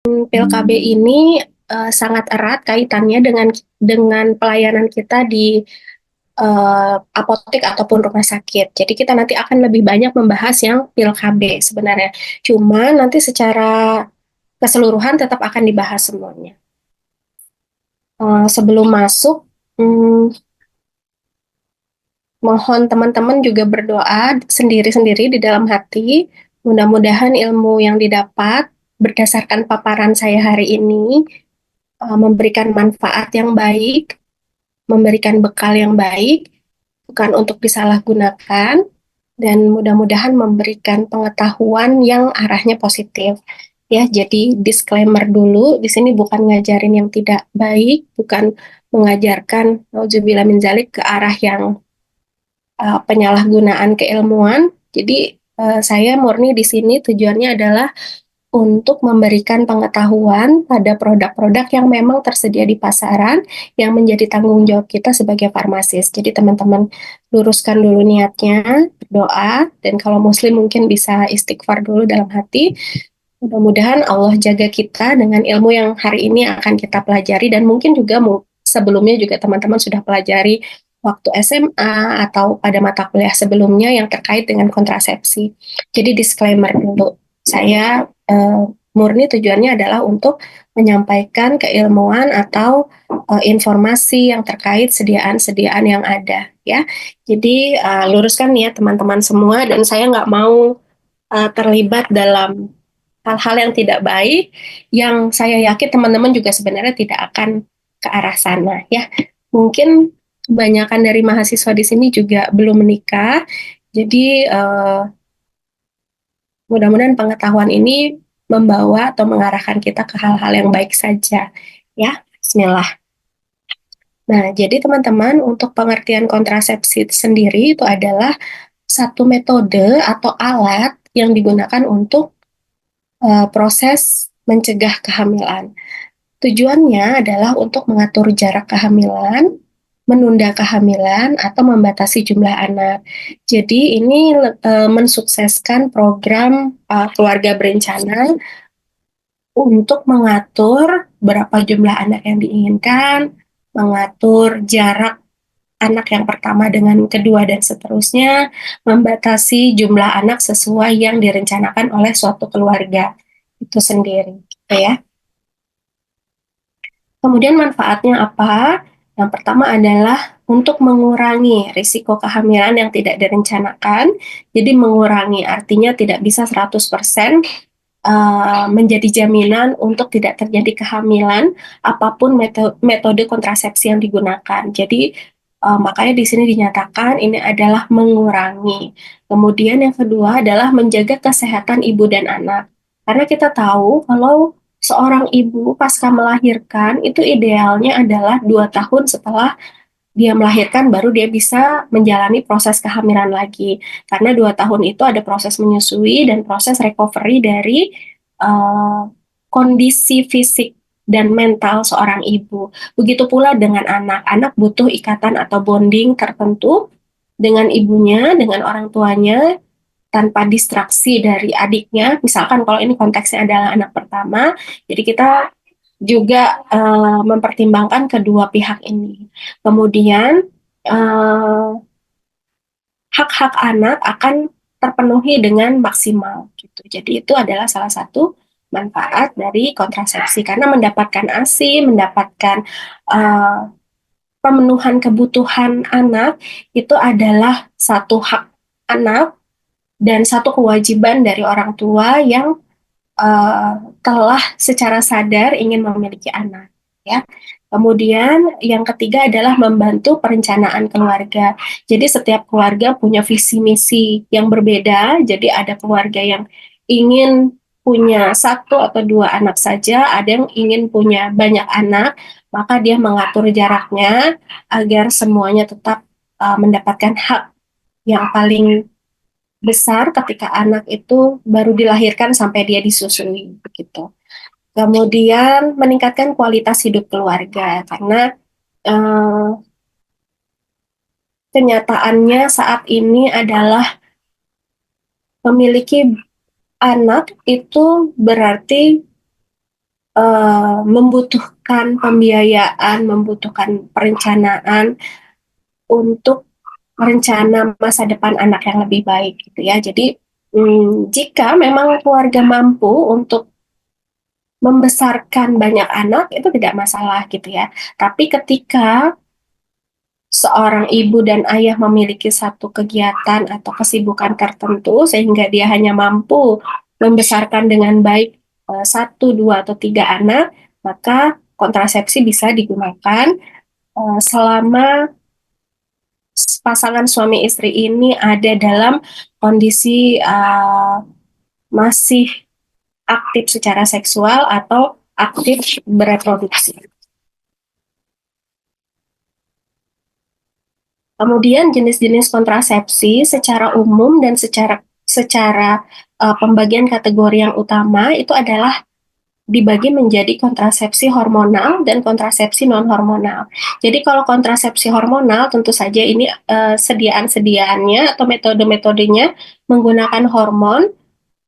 Pil KB ini sangat erat kaitannya dengan pelayanan kita di apotek ataupun rumah sakit. Jadi kita nanti akan lebih banyak membahas yang pil KB sebenarnya. Cuma nanti secara keseluruhan tetap akan dibahas semuanya. Sebelum masuk, hmm, mohon teman-teman juga berdoa sendiri-sendiri di dalam hati. Mudah-mudahan ilmu yang didapat berdasarkan paparan saya hari ini memberikan manfaat yang baik, memberikan bekal yang baik, bukan untuk disalahgunakan, dan mudah-mudahan memberikan pengetahuan yang arahnya positif. Ya, jadi disclaimer dulu, di sini bukan ngajarin yang tidak baik, bukan mengajarkan nauzubillah min zalik ke arah yang penyalahgunaan keilmuan. Jadi saya murni di sini tujuannya adalah untuk memberikan pengetahuan pada produk-produk yang memang tersedia di pasaran yang menjadi tanggung jawab kita sebagai farmasis. Jadi teman-teman luruskan dulu niatnya, berdoa, dan kalau muslim mungkin bisa istighfar dulu dalam hati. Mudah-mudahan Allah jaga kita dengan ilmu yang hari ini akan kita pelajari dan mungkin juga sebelumnya juga teman-teman sudah pelajari waktu SMA atau pada mata kuliah sebelumnya yang terkait dengan kontrasepsi. Jadi disclaimer dulu, saya murni tujuannya adalah untuk menyampaikan keilmuan atau informasi yang terkait sediaan-sediaan yang ada ya. Jadi luruskan ya teman-teman semua dan saya nggak mau terlibat dalam hal-hal yang tidak baik yang saya yakin teman-teman juga sebenarnya tidak akan ke arah sana ya. Mungkin kebanyakan dari mahasiswa di sini juga belum menikah. Jadi mudah-mudahan pengetahuan ini membawa atau mengarahkan kita ke hal-hal yang baik saja ya. Bismillah. Nah, jadi teman-teman untuk pengertian kontrasepsi sendiri itu adalah satu metode atau alat yang digunakan untuk proses mencegah kehamilan. Tujuannya adalah untuk mengatur jarak kehamilan, menunda kehamilan, atau membatasi jumlah anak. Jadi ini mensukseskan program keluarga berencana untuk mengatur berapa jumlah anak yang diinginkan, mengatur jarak anak yang pertama dengan kedua dan seterusnya, membatasi jumlah anak sesuai yang direncanakan oleh suatu keluarga itu sendiri, gitu ya. Kemudian manfaatnya apa? Yang pertama adalah untuk mengurangi risiko kehamilan yang tidak direncanakan. Jadi mengurangi artinya tidak bisa 100% menjadi jaminan untuk tidak terjadi kehamilan apapun metode kontrasepsi yang digunakan. Jadi makanya di sini dinyatakan ini adalah mengurangi. Kemudian yang kedua adalah menjaga kesehatan ibu dan anak. Karena kita tahu kalau seorang ibu pasca melahirkan itu idealnya adalah 2 tahun setelah dia melahirkan baru dia bisa menjalani proses kehamilan lagi. Karena 2 tahun itu ada proses menyusui dan proses recovery dari uh, kondisi fisik dan mental seorang ibu. Begitu pula dengan anak. Anak butuh ikatan atau bonding tertentu dengan ibunya, dengan orang tuanya, tanpa distraksi dari adiknya. Misalkan kalau ini konteksnya adalah anak pertama, jadi kita juga mempertimbangkan kedua pihak ini. Kemudian eh, hak-hak anak akan terpenuhi dengan maksimal gitu. Jadi itu adalah salah satu manfaat dari kontrasepsi karena mendapatkan ASI, mendapatkan uh, pemenuhan kebutuhan anak itu adalah satu hak anak dan satu kewajiban dari orang tua yang uh, telah secara sadar ingin memiliki anak, ya. Kemudian yang ketiga adalah membantu perencanaan keluarga. Jadi setiap keluarga punya visi misi yang berbeda. Jadi ada keluarga yang ingin punya satu atau dua anak saja, ada yang ingin punya banyak anak, maka dia mengatur jaraknya agar semuanya tetap mendapatkan hak yang paling besar ketika anak itu baru dilahirkan sampai dia disusui begitu. Kemudian meningkatkan kualitas hidup keluarga karena eh, kenyataannya saat ini adalah memiliki anak itu berarti membutuhkan pembiayaan, membutuhkan perencanaan untuk rencana masa depan anak yang lebih baik gitu ya. Jadi jika memang keluarga mampu untuk membesarkan banyak anak itu tidak masalah gitu ya. Tapi ketika seorang ibu dan ayah memiliki satu kegiatan atau kesibukan tertentu sehingga dia hanya mampu membesarkan dengan baik satu, dua, atau tiga anak, maka kontrasepsi bisa digunakan selama pasangan suami istri ini ada dalam kondisi masih aktif secara seksual atau aktif bereproduksi. Kemudian jenis-jenis kontrasepsi secara umum dan secara pembagian kategori yang utama itu adalah dibagi menjadi kontrasepsi hormonal dan kontrasepsi non hormonal. Jadi kalau kontrasepsi hormonal tentu saja ini sediaan-sediaannya atau metode-metodenya menggunakan hormon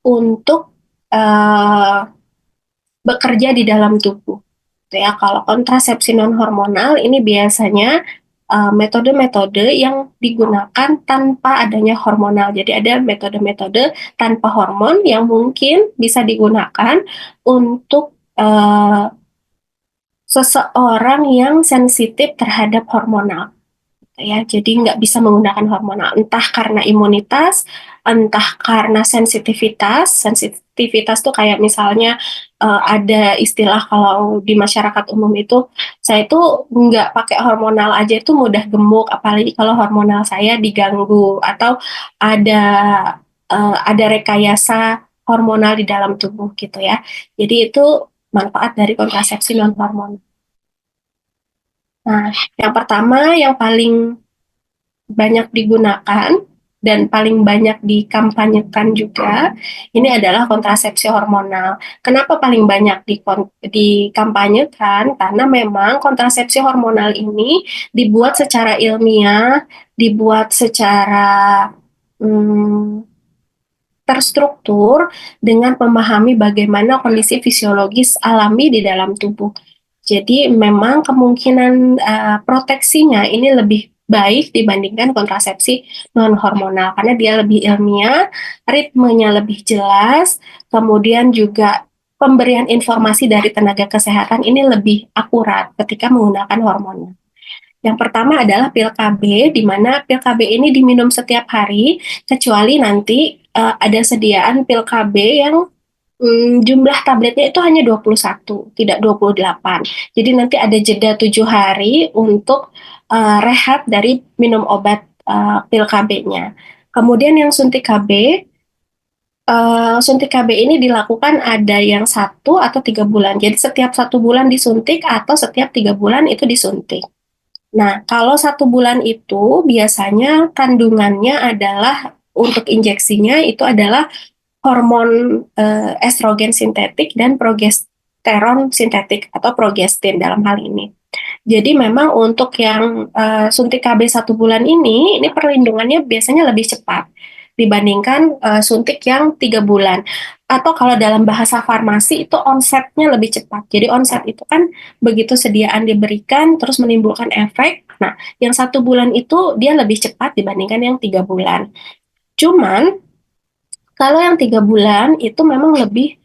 untuk uh, bekerja di dalam tubuh. Gitu ya, kalau kontrasepsi non hormonal ini biasanya metode-metode yang digunakan tanpa adanya hormonal. Jadi ada metode-metode tanpa hormon yang mungkin bisa digunakan untuk seseorang yang sensitif terhadap hormonal ya. Jadi nggak bisa menggunakan hormonal, entah karena imunitas, entah karena sensitivitas. Sensitivitas tuh kayak misalnya ada istilah kalau di masyarakat umum itu, saya itu nggak pakai hormonal aja itu mudah gemuk, apalagi kalau hormonal saya diganggu atau ada ada rekayasa hormonal di dalam tubuh gitu ya. Jadi itu manfaat dari kontrasepsi non hormonal. Nah, yang pertama yang paling banyak digunakan dan paling banyak dikampanyekan juga, ini adalah kontrasepsi hormonal. Kenapa paling banyak dikampanyekan? Karena memang kontrasepsi hormonal ini dibuat secara ilmiah, dibuat secara hmm, terstruktur dengan memahami bagaimana kondisi fisiologis alami di dalam tubuh. Jadi memang kemungkinan proteksinya ini lebih baik dibandingkan kontrasepsi non hormonal karena dia lebih ilmiah, ritmenya lebih jelas, kemudian juga pemberian informasi dari tenaga kesehatan ini lebih akurat ketika menggunakan hormon. Yang pertama adalah pil KB, di mana pil KB ini diminum setiap hari, kecuali nanti ada sediaan pil KB yang jumlah tabletnya itu hanya 21, tidak 28. Jadi nanti ada jeda 7 hari untuk rehat dari minum obat pil KB-nya. Kemudian yang suntik KB ini dilakukan ada yang 1 atau 3 bulan. Jadi setiap 1 bulan disuntik atau setiap 3 bulan itu disuntik. Nah, kalau 1 bulan itu biasanya kandungannya adalah untuk injeksinya itu adalah hormon estrogen sintetik dan progesteron sintetik atau progestin dalam hal ini. Jadi memang untuk yang suntik KB 1 bulan ini perlindungannya biasanya lebih cepat dibandingkan suntik yang 3 bulan. Atau kalau dalam bahasa farmasi itu onsetnya lebih cepat. Jadi onset itu kan begitu sediaan diberikan terus menimbulkan efek. Nah, yang 1 bulan itu dia lebih cepat dibandingkan yang 3 bulan. Cuman kalau yang 3 bulan itu memang lebih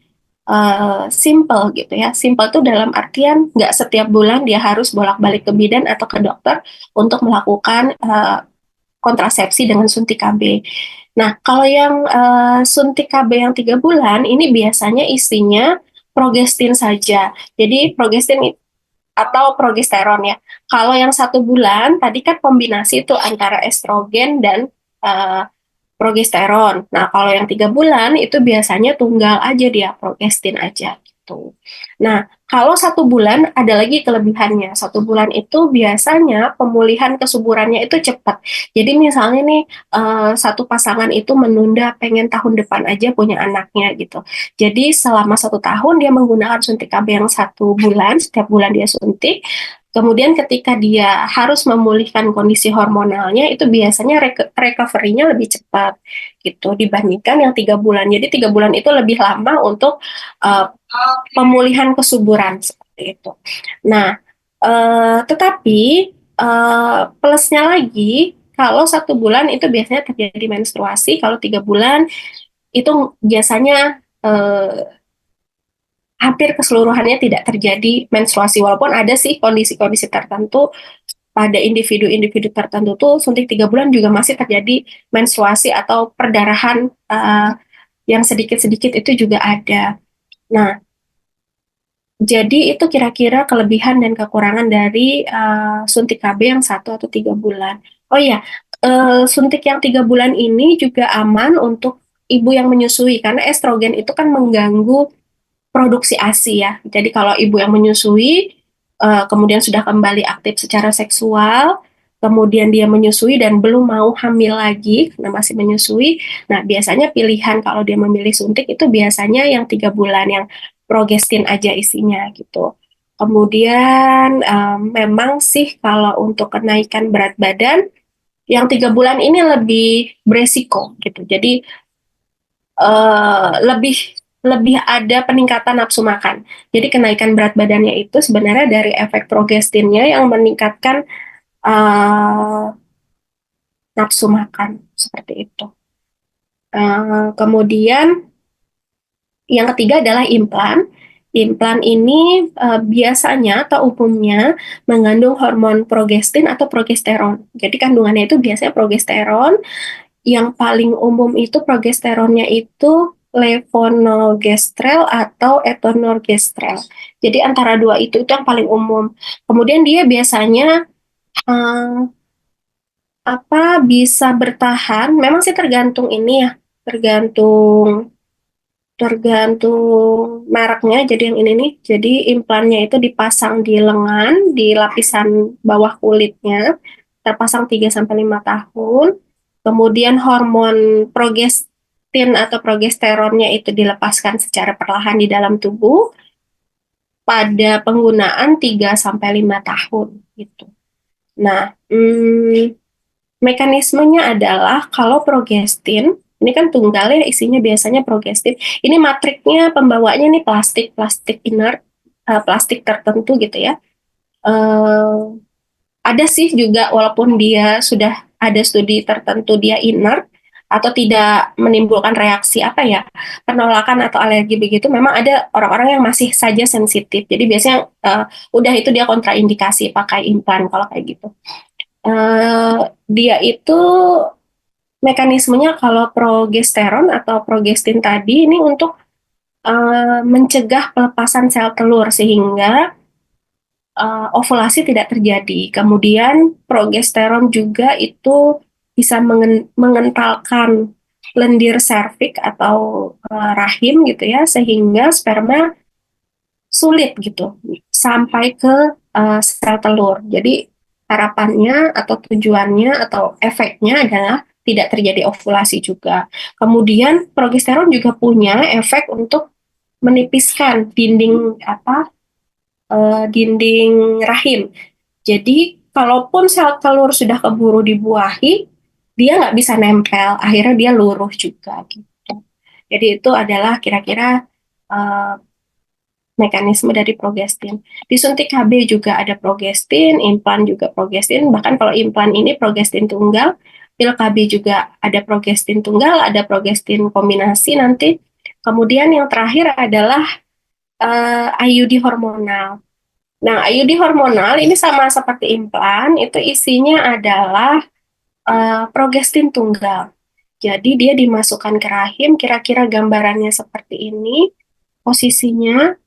simple gitu ya. Simple itu dalam artian nggak setiap bulan dia harus bolak-balik ke bidan atau ke dokter untuk melakukan kontrasepsi dengan suntik KB. Nah, kalau yang suntik KB yang 3 bulan ini biasanya isinya progestin saja. Jadi progestin atau progesteron ya. Kalau yang 1 bulan tadi kan kombinasi itu antara estrogen dan uh, progesteron. Nah, kalau yang 3 bulan itu biasanya tunggal aja dia, progestin aja gitu. Nah, kalau 1 bulan ada lagi kelebihannya. 1 bulan itu biasanya pemulihan kesuburannya itu cepat. Jadi misalnya nih satu pasangan itu menunda pengen tahun depan aja punya anaknya gitu. Jadi selama 1 tahun dia menggunakan suntik KB yang 1 bulan, setiap bulan dia suntik. Kemudian ketika dia harus memulihkan kondisi hormonalnya, itu biasanya recovery-nya lebih cepat gitu dibandingkan yang 3 bulan. Jadi 3 bulan itu lebih lama untuk uh, pemulihan kesuburan seperti itu. Nah, tetapi plusnya lagi, kalau 1 bulan itu biasanya terjadi menstruasi, kalau 3 bulan itu biasanya hampir keseluruhannya tidak terjadi menstruasi. Walaupun ada sih kondisi-kondisi tertentu pada individu-individu tertentu tuh suntik 3 bulan juga masih terjadi menstruasi atau perdarahan yang sedikit-sedikit itu juga ada. Nah, jadi itu kira-kira kelebihan dan kekurangan dari suntik KB yang 1 atau 3 bulan. Oh iya, suntik yang 3 bulan ini juga aman untuk ibu yang menyusui karena estrogen itu kan mengganggu produksi ASI ya. Jadi kalau ibu yang menyusui, kemudian sudah kembali aktif secara seksual, kemudian dia menyusui dan belum mau hamil lagi karena masih menyusui, nah biasanya pilihan kalau dia memilih suntik itu biasanya yang 3 bulan, yang progestin aja isinya gitu. Kemudian memang sih kalau untuk kenaikan berat badan, yang 3 bulan ini lebih beresiko gitu. Jadi lebih lebih ada peningkatan nafsu makan. Jadi kenaikan berat badannya itu sebenarnya dari efek progestinnya yang meningkatkan uh, nafsu makan seperti itu. Kemudian yang ketiga adalah implan. Implan ini biasanya atau umumnya mengandung hormon progestin atau progesteron. Jadi kandungannya itu biasanya progesteron. Yang paling umum itu progesteronnya itu levonorgestrel atau etonorgestrel. Jadi antara dua itu yang paling umum. Kemudian dia biasanya eh, bisa bertahan. Memang sih tergantung ini ya, tergantung tergantung mereknya. Jadi yang ini nih, jadi implannya itu dipasang di lengan, di lapisan bawah kulitnya, terpasang 3 sampai 5 tahun. Kemudian hormon progestin atau progesteronnya itu dilepaskan secara perlahan di dalam tubuh pada penggunaan 3 sampai 5 tahun gitu. Nah, mekanismenya adalah kalau progestin, ini kan tunggal ya isinya biasanya progestin. Ini matriknya pembawanya nih plastik, plastik inert, plastik tertentu gitu ya. Eh, ada sih juga walaupun dia sudah ada studi tertentu dia inert atau tidak menimbulkan reaksi apa ya, penolakan atau alergi begitu, memang ada orang-orang yang masih saja sensitif. Jadi biasanya udah itu dia kontraindikasi pakai implan kalau kayak gitu. Eh, dia itu mekanismenya kalau progesteron atau progestin tadi ini untuk mencegah pelepasan sel telur sehingga ovulasi tidak terjadi. Kemudian progesteron juga itu bisa mengentalkan lendir serviks atau rahim gitu ya, sehingga sperma sulit gitu sampai ke sel telur. Jadi harapannya atau tujuannya atau efeknya adalah tidak terjadi ovulasi juga. Kemudian progesteron juga punya efek untuk menipiskan dinding dinding rahim. Jadi kalaupun sel telur sudah keburu dibuahi, dia nggak bisa nempel, akhirnya dia luruh juga gitu. Jadi itu adalah kira-kira uh, mekanisme dari progestin. Disuntik KB juga ada progestin, implan juga progestin, bahkan kalau implan ini progestin tunggal, pil KB juga ada progestin tunggal, ada progestin kombinasi nanti. Kemudian yang terakhir adalah IUD hormonal. Nah, IUD hormonal ini sama seperti implan, itu isinya adalah progestin tunggal. Jadi dia dimasukkan ke rahim, kira-kira gambarannya seperti ini, posisinya,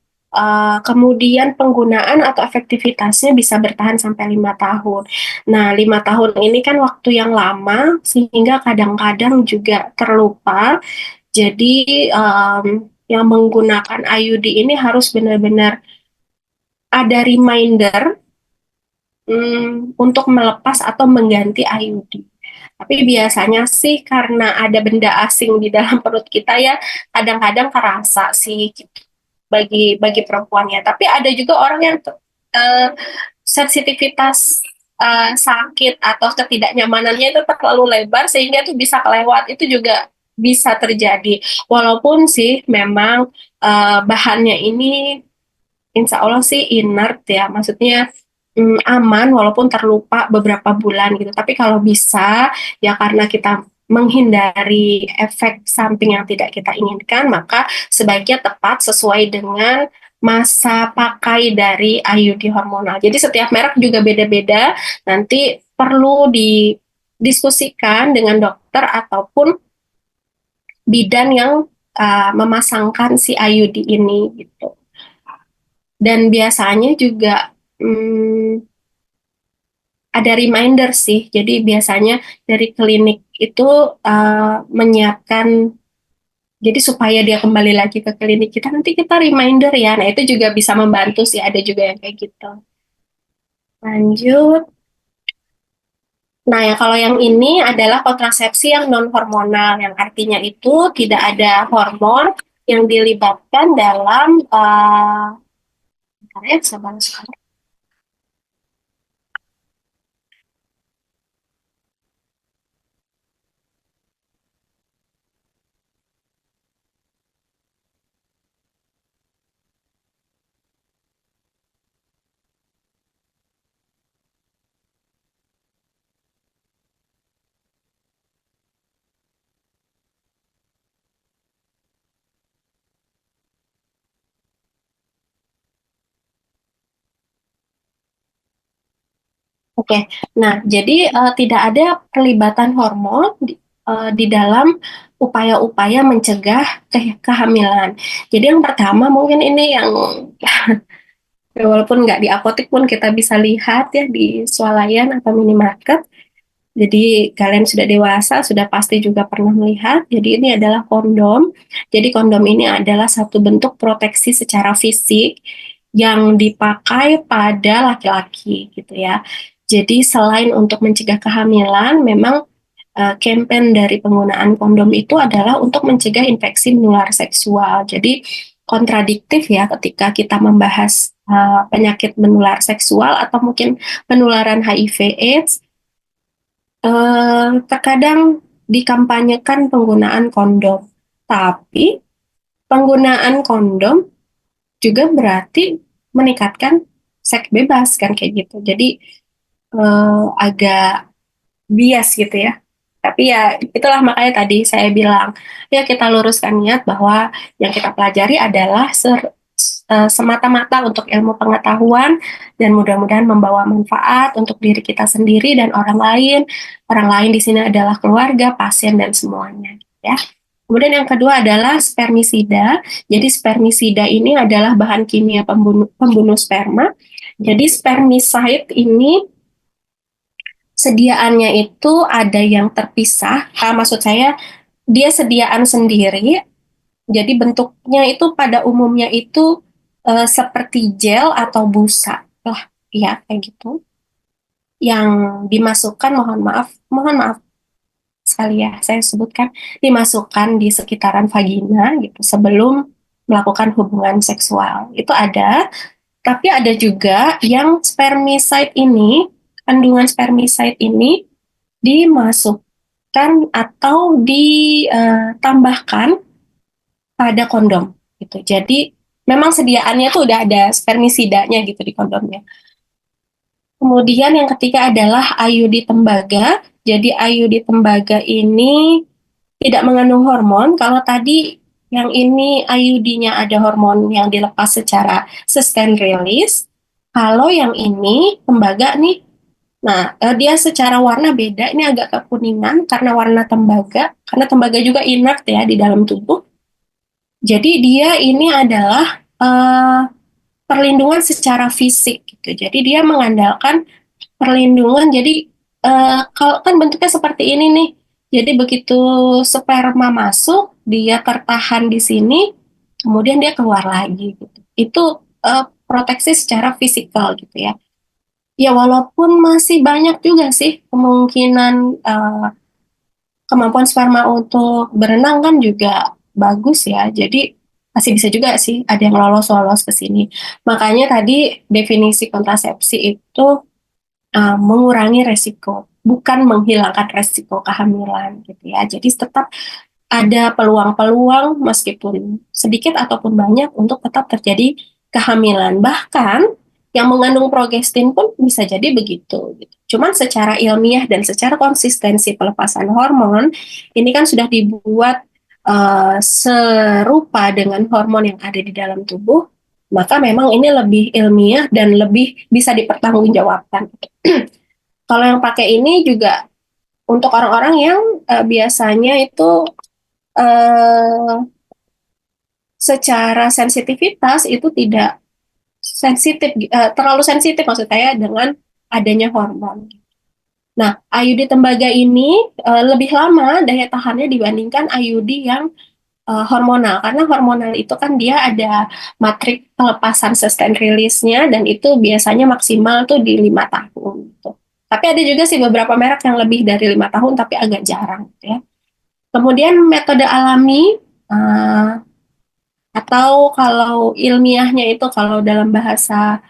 kemudian penggunaan atau efektivitasnya bisa bertahan sampai 5 tahun. Nah, 5 tahun ini kan waktu yang lama, sehingga kadang-kadang juga terlupa. Jadi, yang menggunakan IUD ini harus benar-benar ada reminder untuk melepas atau mengganti IUD. Tapi biasanya sih karena ada benda asing di dalam perut kita ya, kadang-kadang terasa sih gitu, bagi bagi perempuannya. Tapi ada juga orang yang eh, sensitivitas sakit atau ketidaknyamanannya itu terlalu lebar sehingga itu bisa kelewat, itu juga bisa terjadi. Walaupun sih memang bahannya ini insya Allah sih inert ya, maksudnya aman walaupun terlupa beberapa bulan gitu. Tapi kalau bisa ya karena kita menghindari efek samping yang tidak kita inginkan, maka sebaiknya tepat sesuai dengan masa pakai dari IUD hormonal. Jadi setiap merek juga beda-beda. Nanti perlu didiskusikan dengan dokter ataupun bidan yang memasangkan si IUD ini gitu. Dan biasanya juga ada reminder sih. Jadi biasanya dari klinik itu menyiapkan, jadi supaya dia kembali lagi ke klinik kita, nanti kita reminder ya. Nah, itu juga bisa membantu sih. Ada juga yang kayak gitu. Lanjut. Nah, ya kalau yang ini adalah kontrasepsi yang non hormonal, yang artinya itu tidak ada hormon yang dilibatkan dalam bentar ya, sabar sekali. Oke, nah jadi tidak ada perlibatan hormon di dalam upaya-upaya mencegah kehamilan. Jadi yang pertama mungkin ini yang walaupun nggak di apotek pun kita bisa lihat ya di swalayan atau minimarket. Jadi kalian sudah dewasa, sudah pasti juga pernah melihat. Jadi ini adalah kondom. Jadi kondom ini adalah satu bentuk proteksi secara fisik yang dipakai pada laki-laki gitu ya. Jadi selain untuk mencegah kehamilan, memang campaign dari penggunaan kondom itu adalah untuk mencegah infeksi menular seksual. Jadi kontradiktif ya ketika kita membahas penyakit menular seksual atau mungkin penularan HIV/AIDS, terkadang dikampanyekan penggunaan kondom. Tapi penggunaan kondom juga berarti meningkatkan seks bebas kan kayak gitu. Jadi agak bias gitu ya. Tapi ya itulah makanya tadi saya bilang, ya kita luruskan niat bahwa yang kita pelajari adalah semata-mata untuk ilmu pengetahuan dan mudah-mudahan membawa manfaat untuk diri kita sendiri dan orang lain. Orang lain di sini adalah keluarga, pasien dan semuanya ya. Kemudian yang kedua adalah spermisida. Jadi spermisida ini adalah bahan kimia pembunuh sperma. Jadi spermicide ini sediaannya itu ada yang terpisah. Maksud saya dia sediaan sendiri. Jadi bentuknya itu pada umumnya itu seperti gel atau busa lah, ya kayak gitu. Yang dimasukkan, mohon maaf sekali ya, saya sebutkan dimasukkan di sekitaran vagina gitu sebelum melakukan hubungan seksual. Itu ada, tapi ada juga yang spermicide ini, kandungan spermicide ini dimasukkan atau ditambahkan pada kondom gitu. Jadi memang sediaannya tuh udah ada spermisidanya gitu di kondomnya. Kemudian yang ketiga adalah IUD tembaga. Jadi IUD tembaga ini tidak mengandung hormon. Kalau tadi yang ini IUD-nya ada hormon yang dilepas secara sustain release. Kalau yang ini tembaga nih, nah dia secara warna beda. Ini agak kekuningan karena warna tembaga. Karena tembaga juga inert ya di dalam tubuh. Jadi dia ini adalah perlindungan secara fisik gitu. Jadi dia mengandalkan perlindungan. Jadi kalau kan bentuknya seperti ini nih. Jadi begitu sperma masuk, dia tertahan di sini, kemudian dia keluar lagi gitu. Itu proteksi secara fisikal gitu ya. Ya walaupun masih banyak juga sih kemungkinan kemampuan sperma untuk berenang kan juga bagus ya. Jadi masih bisa juga sih ada yang lolos ke sini. Makanya tadi definisi kontrasepsi itu mengurangi resiko, bukan menghilangkan resiko kehamilan gitu ya. Jadi tetap ada peluang-peluang meskipun sedikit ataupun banyak untuk tetap terjadi kehamilan. Bahkan yang mengandung progestin pun bisa jadi begitu. Gitu. Cuman secara ilmiah dan secara konsistensi pelepasan hormon, ini kan sudah dibuat serupa dengan hormon yang ada di dalam tubuh, maka memang ini lebih ilmiah dan lebih bisa dipertanggungjawabkan. Kalau yang pakai ini juga untuk orang-orang yang biasanya itu eh, secara sensitivitas itu tidak sensitif, terlalu sensitif maksud saya dengan adanya hormon. Nah, IUD tembaga ini lebih lama daya tahannya dibandingkan IUD yang hormonal, karena hormonal itu kan dia ada matrik pelepasan sustained release-nya dan itu biasanya maksimal tuh di 5 tahun. Gitu. Tapi ada juga sih beberapa merek yang lebih dari 5 tahun tapi agak jarang. Gitu ya. Kemudian metode alami atau kalau ilmiahnya itu kalau dalam bahasa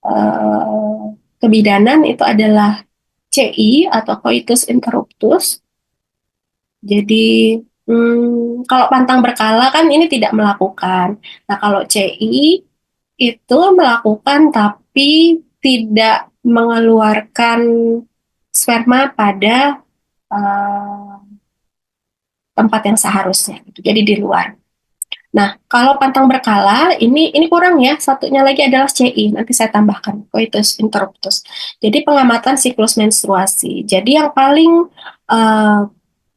eh, kebidanan itu adalah CI atau coitus interruptus. Jadi kalau pantang berkala kan ini tidak melakukan. Nah kalau CI itu melakukan tapi tidak mengeluarkan sperma pada eh, tempat yang seharusnya. Gitu. Jadi di luar. Nah, kalau pantang berkala, ini kurang ya. Satunya lagi adalah CI. Nanti saya tambahkan, coitus interruptus. Jadi pengamatan siklus menstruasi. Jadi yang paling eh,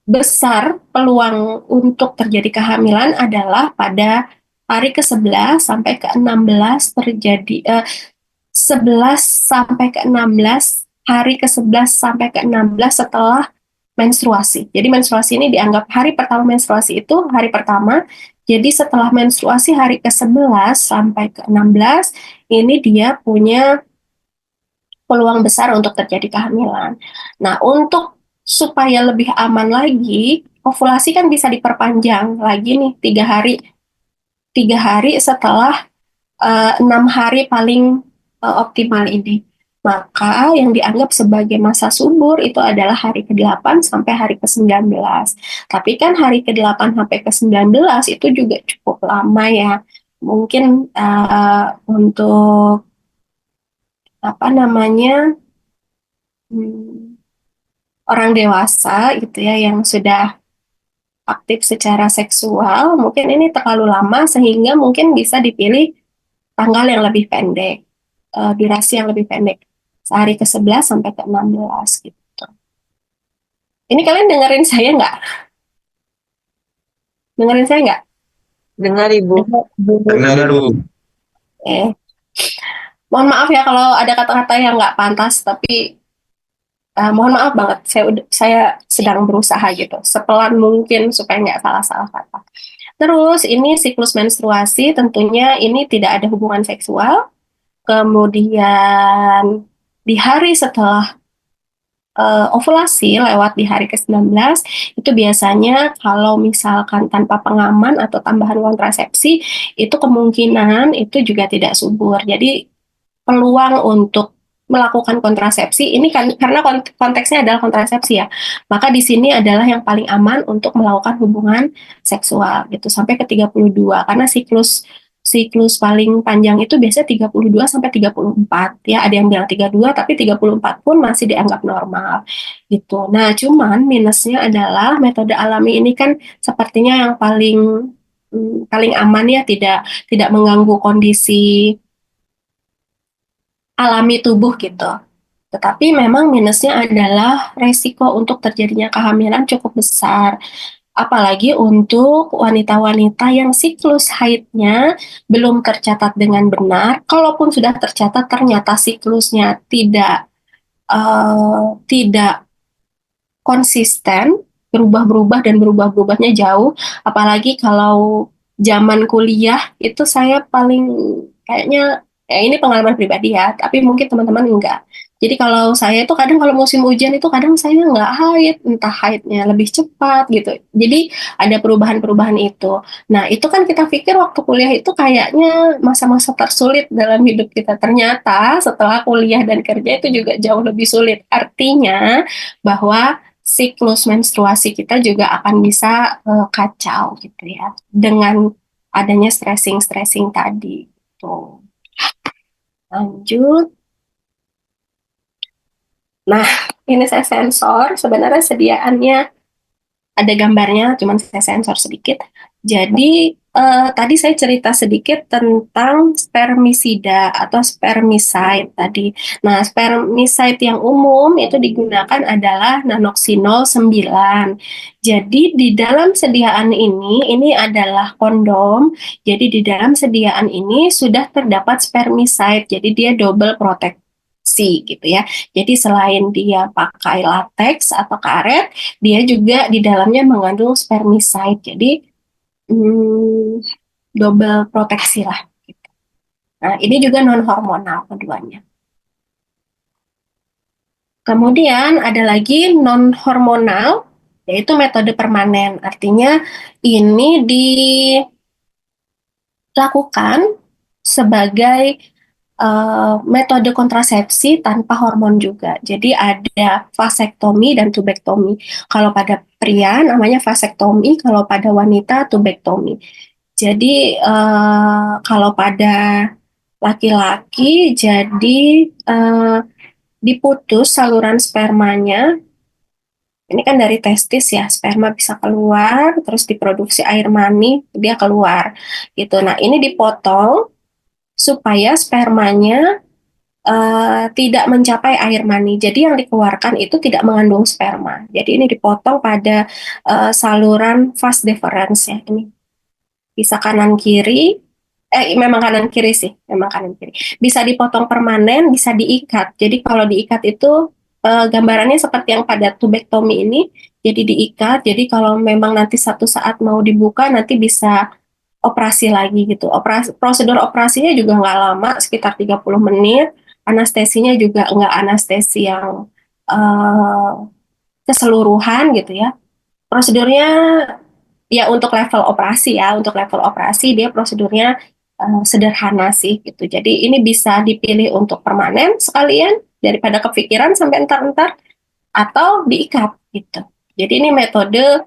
besar peluang untuk terjadi kehamilan adalah pada hari ke-11 sampai ke-16 terjadi 11 sampai ke-16 hari ke-11 sampai ke-16 setelah menstruasi. Jadi menstruasi ini dianggap hari pertama menstruasi itu hari pertama. Jadi setelah menstruasi hari ke-11 sampai ke-16 ini dia punya peluang besar untuk terjadi kehamilan. Nah, untuk supaya lebih aman lagi, ovulasi kan bisa diperpanjang lagi nih 3 hari. 3 hari setelah 6 hari paling optimal ini. Maka yang dianggap sebagai masa subur itu adalah hari ke-8 sampai hari ke-19. Tapi kan hari ke-8 sampai ke-19 itu juga cukup lama ya. Mungkin untuk apa namanya hmm, orang dewasa gitu ya yang sudah aktif secara seksual, mungkin ini terlalu lama sehingga mungkin bisa dipilih tanggal yang lebih pendek, durasi yang lebih pendek, sehari ke-11 sampai ke-16 gitu. Ini kalian dengerin saya nggak? Dengerin saya nggak? Dengar Ibu. Benar, Bu. Eh, mohon maaf ya kalau ada kata-kata yang nggak pantas, tapi mohon maaf banget. Saya sedang berusaha gitu, sepelan mungkin supaya nggak salah-salah kata. Terus ini siklus menstruasi tentunya ini tidak ada hubungan seksual. Kemudian di hari setelah ovulasi lewat di hari ke-19 itu biasanya kalau misalkan tanpa pengaman atau tambahan kontrasepsi itu kemungkinan itu juga tidak subur. Jadi peluang untuk melakukan kontrasepsi ini kan karena konteksnya adalah kontrasepsi ya. Maka di sini adalah yang paling aman untuk melakukan hubungan seksual gitu sampai ke 32 karena siklus siklus paling panjang itu biasanya 32 sampai 34 ya. Ada yang bilang 32 tapi 34 pun masih dianggap normal gitu. Nah, cuman minusnya adalah metode alami ini kan sepertinya yang paling aman ya tidak tidak mengganggu kondisi alami tubuh gitu. Tetapi memang minusnya adalah resiko untuk terjadinya kehamilan cukup besar. Apalagi untuk wanita-wanita yang siklus haidnya belum tercatat dengan benar. Kalaupun sudah tercatat, ternyata siklusnya tidak konsisten, berubah-berubah dan berubah-berubahnya jauh. Apalagi kalau zaman kuliah itu saya paling kayaknya ini pengalaman pribadi ya, tapi mungkin teman-teman enggak. Jadi kalau saya itu kadang kalau musim hujan itu kadang saya nggak haid, entah haidnya lebih cepat gitu. Jadi ada perubahan-perubahan itu. Nah itu kan kita pikir waktu kuliah itu kayaknya masa-masa tersulit dalam hidup kita. Ternyata setelah kuliah dan kerja itu juga jauh lebih sulit. Artinya bahwa siklus menstruasi kita juga akan bisa kacau gitu ya. Dengan adanya stressing-stressing tadi. Tuh. Lanjut. Nah, ini saya sensor. Sebenarnya sediaannya ada gambarnya, cuman saya sensor sedikit. Jadi, tadi saya cerita sedikit tentang spermisida atau spermicide tadi. Nah, spermicide yang umum itu digunakan adalah nanoxynol 9. Jadi, di dalam sediaan ini adalah kondom. Jadi, di dalam sediaan ini sudah terdapat spermicide. Jadi, dia double proteksi gitu ya. Jadi, selain dia pakai latex atau karet, dia juga di dalamnya mengandung spermicide. Jadi hmm, double proteksi lah. Nah, ini juga non hormonal keduanya. Kemudian ada lagi non hormonal, yaitu metode permanen. Artinya ini dilakukan sebagai metode kontrasepsi tanpa hormon juga. Jadi ada vasektomi dan tubektomi. Kalau pada pria namanya vasektomi, kalau pada wanita tubektomi. Jadi kalau pada laki-laki, jadi eh, diputus saluran spermanya. Ini kan dari testis ya, sperma bisa keluar, terus diproduksi air mani, dia keluar gitu. Nah, ini dipotong supaya spermanya tidak mencapai air mani. Jadi yang dikeluarkan itu tidak mengandung sperma. Jadi ini dipotong pada saluran vas deferens ya. Ini bisa kanan kiri. Memang kanan kiri sih, memang kanan kiri. Bisa dipotong permanen, bisa diikat. Jadi kalau diikat itu gambarannya seperti yang pada tubektomi ini. Jadi diikat. Jadi kalau memang nanti satu saat mau dibuka, nanti bisa operasi lagi gitu. Prosedur operasinya juga nggak lama, sekitar 30 menit. Anestesinya juga nggak anestesi yang eh, keseluruhan gitu ya. Prosedurnya ya untuk level operasi dia prosedurnya sederhana sih gitu. Jadi ini bisa dipilih untuk permanen sekalian daripada kepikiran sampai entar-entar atau diikat gitu. Jadi ini metode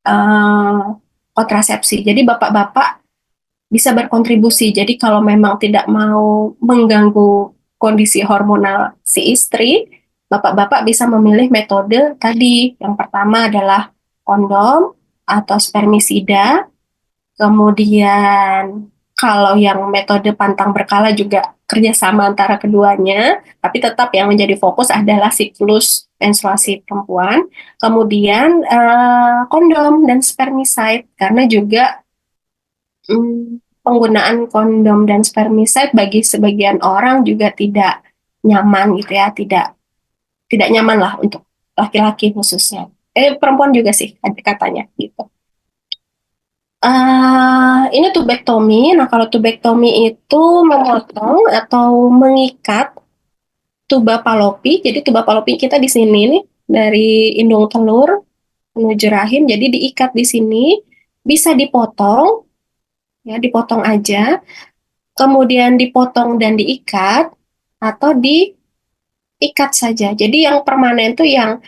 eh, kontrasepsi. Jadi bapak-bapak bisa berkontribusi. Jadi kalau memang tidak mau mengganggu kondisi hormonal si istri, bapak-bapak bisa memilih metode tadi. Yang pertama adalah kondom atau spermisida. Kemudian kalau yang metode pantang berkala juga kerjasama antara keduanya, tapi tetap yang menjadi fokus adalah siklus menstruasi perempuan. Kemudian kondom dan spermicide karena juga penggunaan kondom dan spermicide bagi sebagian orang juga tidak nyaman gitu ya, tidak tidak nyaman lah untuk laki-laki khususnya. Perempuan juga sih ada katanya gitu. Ini tubektomi. Nah, kalau tubektomi itu memotong atau mengikat tuba palopi. Jadi tuba palopi kita di sini nih dari indung telur menuju rahim. Jadi diikat di sini, bisa dipotong, ya dipotong aja. Kemudian dipotong dan diikat atau diikat saja. Jadi yang permanen tuh yang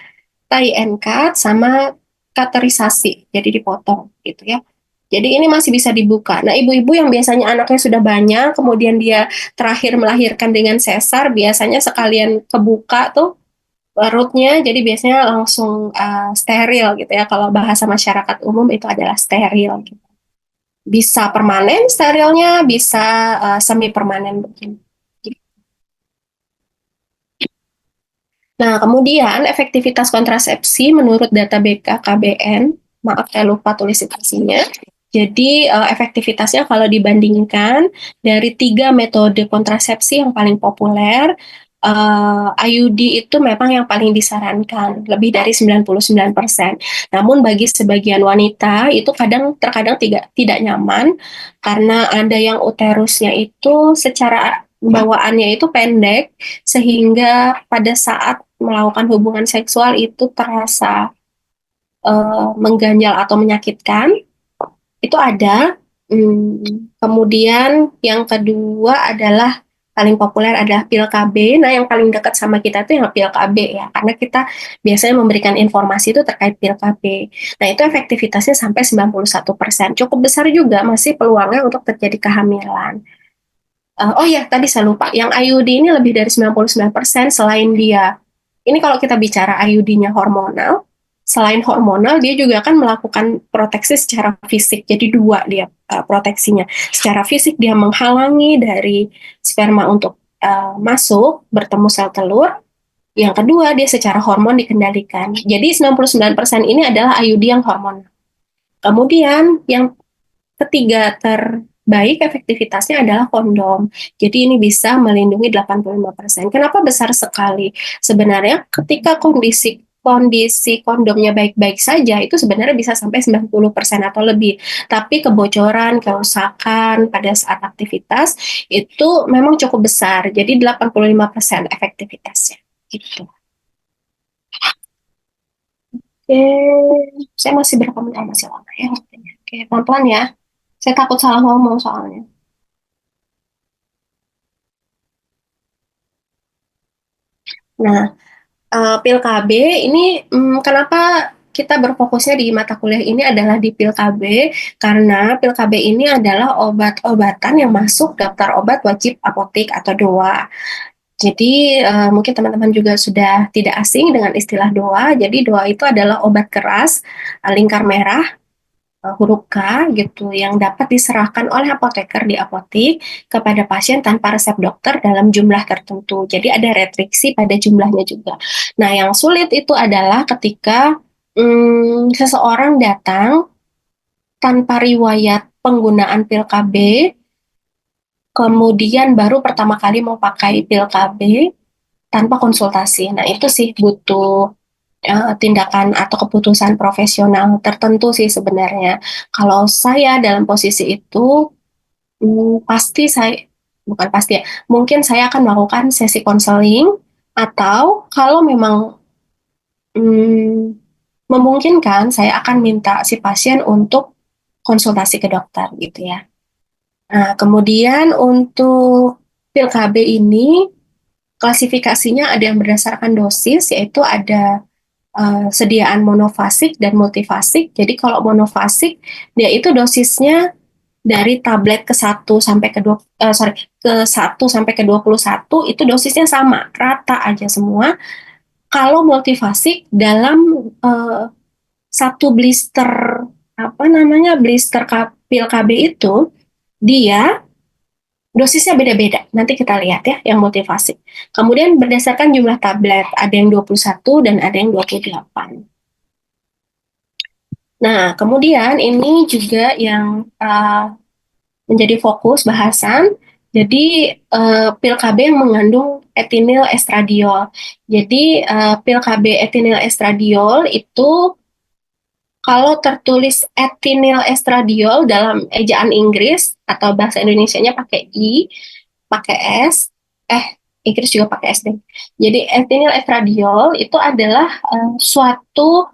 tie and cut sama katerisasi. Jadi dipotong gitu ya. Jadi ini masih bisa dibuka. Nah, ibu-ibu yang biasanya anaknya sudah banyak, kemudian dia terakhir melahirkan dengan sesar, biasanya sekalian kebuka tuh perutnya, jadi biasanya langsung steril gitu ya. Kalau bahasa masyarakat umum itu adalah steril gitu. Bisa permanen sterilnya, bisa semi permanen begini. Nah, kemudian efektivitas kontrasepsi menurut data BKKBN, maaf saya lupa tulis citasinya. Jadi efektivitasnya kalau dibandingkan dari tiga metode kontrasepsi yang paling populer, IUD itu memang yang paling disarankan, lebih dari 99%. Namun bagi sebagian wanita itu terkadang tidak nyaman karena ada yang uterusnya itu secara bawaannya itu pendek sehingga pada saat melakukan hubungan seksual itu terasa mengganjal atau menyakitkan. Itu ada. Kemudian yang kedua adalah paling populer adalah pil KB. Nah, yang paling dekat sama kita itu yang pil KB ya, karena kita biasanya memberikan informasi itu terkait pil KB. Nah, itu efektivitasnya sampai 91%. Cukup besar juga masih peluangnya untuk terjadi kehamilan. Oh ya, tadi saya lupa. Yang IUD ini lebih dari 99% selain dia. Ini kalau kita bicara IUD-nya hormonal, selain hormonal, dia juga akan melakukan proteksi secara fisik. Jadi dua dia proteksinya. Secara fisik dia menghalangi dari sperma untuk masuk, bertemu sel telur. Yang kedua, dia secara hormon dikendalikan. Jadi 99% ini adalah IUD yang hormonal. Kemudian yang ketiga terbaik efektivitasnya adalah kondom. Jadi ini bisa melindungi 85%. Kenapa besar sekali? Sebenarnya ketika kondisi kondisi kondomnya baik-baik saja, itu sebenarnya bisa sampai 90% atau lebih. Tapi kebocoran, kerusakan pada saat aktivitas itu memang cukup besar. Jadi 85% efektivitasnya. Gitu. Oke, saya masih berapa menit? Masih lama ya waktunya. Oke, pelan-pelan ya. Saya takut salah ngomong soalnya. Nah, pil KB ini kenapa kita berfokusnya di mata kuliah ini adalah di pil KB karena pil KB ini adalah obat-obatan yang masuk daftar obat wajib apotik atau DOA. Jadi mungkin teman-teman juga sudah tidak asing dengan istilah DOA. Jadi DOA itu adalah obat keras lingkar merah huruf K gitu yang dapat diserahkan oleh apoteker di apotik kepada pasien tanpa resep dokter dalam jumlah tertentu. Jadi ada restriksi pada jumlahnya juga. Nah, yang sulit itu adalah ketika seseorang datang tanpa riwayat penggunaan pil KB, kemudian baru pertama kali mau pakai pil KB tanpa konsultasi. Nah, itu sih butuh tindakan atau keputusan profesional tertentu sih sebenarnya. Kalau saya dalam posisi itu, pasti saya, bukan pasti ya, mungkin saya akan melakukan sesi konseling, atau kalau memang mm, memungkinkan, saya akan minta si pasien untuk konsultasi ke dokter gitu ya. Nah, kemudian untuk pil KB ini, klasifikasinya ada yang berdasarkan dosis, yaitu ada sediaan monofasik dan multifasik. Jadi kalau monofasik dia itu dosisnya dari tablet ke satu sampai ke 2 ke 1 sampai ke 21 itu dosisnya sama, rata aja semua. Kalau multifasik dalam uh, satu blister apa namanya blister pil KB itu dia dosisnya beda-beda. Nanti kita lihat ya yang multifasik. Kemudian berdasarkan jumlah tablet, ada yang 21 dan ada yang 28. Nah, kemudian ini juga yang menjadi fokus bahasan. Jadi pil KB yang mengandung etinil estradiol. Jadi pil KB etinil estradiol itu kalau tertulis etinil estradiol dalam ejaan Inggris atau bahasa Indonesianya pakai I, pakai S, Inggris juga pakai S deh. Jadi etinil estradiol itu adalah suatu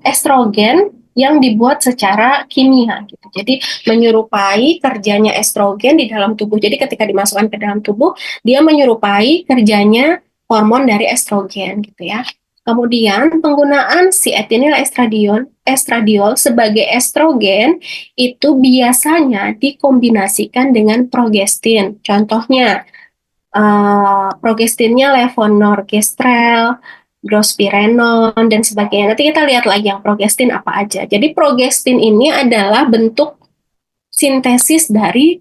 estrogen yang dibuat secara kimia gitu. Jadi menyerupai kerjanya estrogen di dalam tubuh. Jadi ketika dimasukkan ke dalam tubuh, dia menyerupai kerjanya hormon dari estrogen gitu ya. Kemudian penggunaan si etinil estradiol sebagai estrogen itu biasanya dikombinasikan dengan progestin. Contohnya progestinnya levonorgestrel, drospirenol, dan sebagainya. Nanti kita lihat lagi yang progestin apa aja. Jadi progestin ini adalah bentuk sintesis dari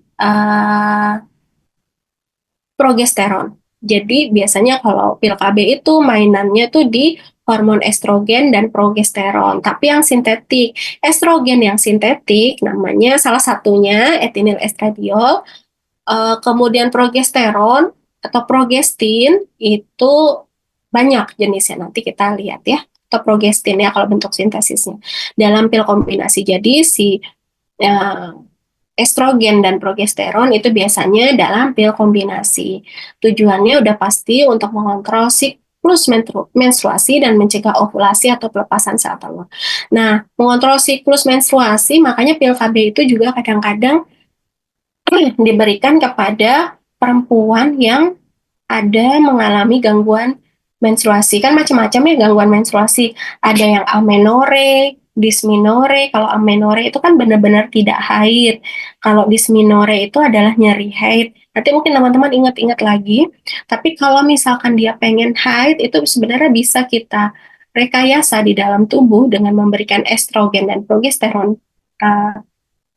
progesteron. Jadi biasanya kalau pil KB itu mainannya tuh di hormon estrogen dan progesteron. Tapi yang sintetik, estrogen yang sintetik namanya salah satunya etinil estradiol. Kemudian progesteron atau progestin itu banyak jenisnya. Nanti kita lihat ya. Atau progestin ya kalau bentuk sintesisnya. Dalam pil kombinasi. Jadi si ya, estrogen dan progesteron itu biasanya dalam pil kombinasi. Tujuannya udah pasti untuk mengontrol siklus menstruasi dan mencegah ovulasi atau pelepasan sel telur. Nah, mengontrol siklus menstruasi, makanya pil KB itu juga kadang-kadang diberikan kepada perempuan yang ada mengalami gangguan menstruasi. Kan macam-macam ya gangguan menstruasi. Ada yang amenore, dysmenore. Kalau amenore itu kan benar-benar tidak haid. Kalau dysmenore itu adalah nyeri haid. Nanti mungkin teman-teman ingat-ingat lagi. Tapi kalau misalkan dia pengen haid, itu sebenarnya bisa kita rekayasa di dalam tubuh dengan memberikan estrogen dan progesteron uh,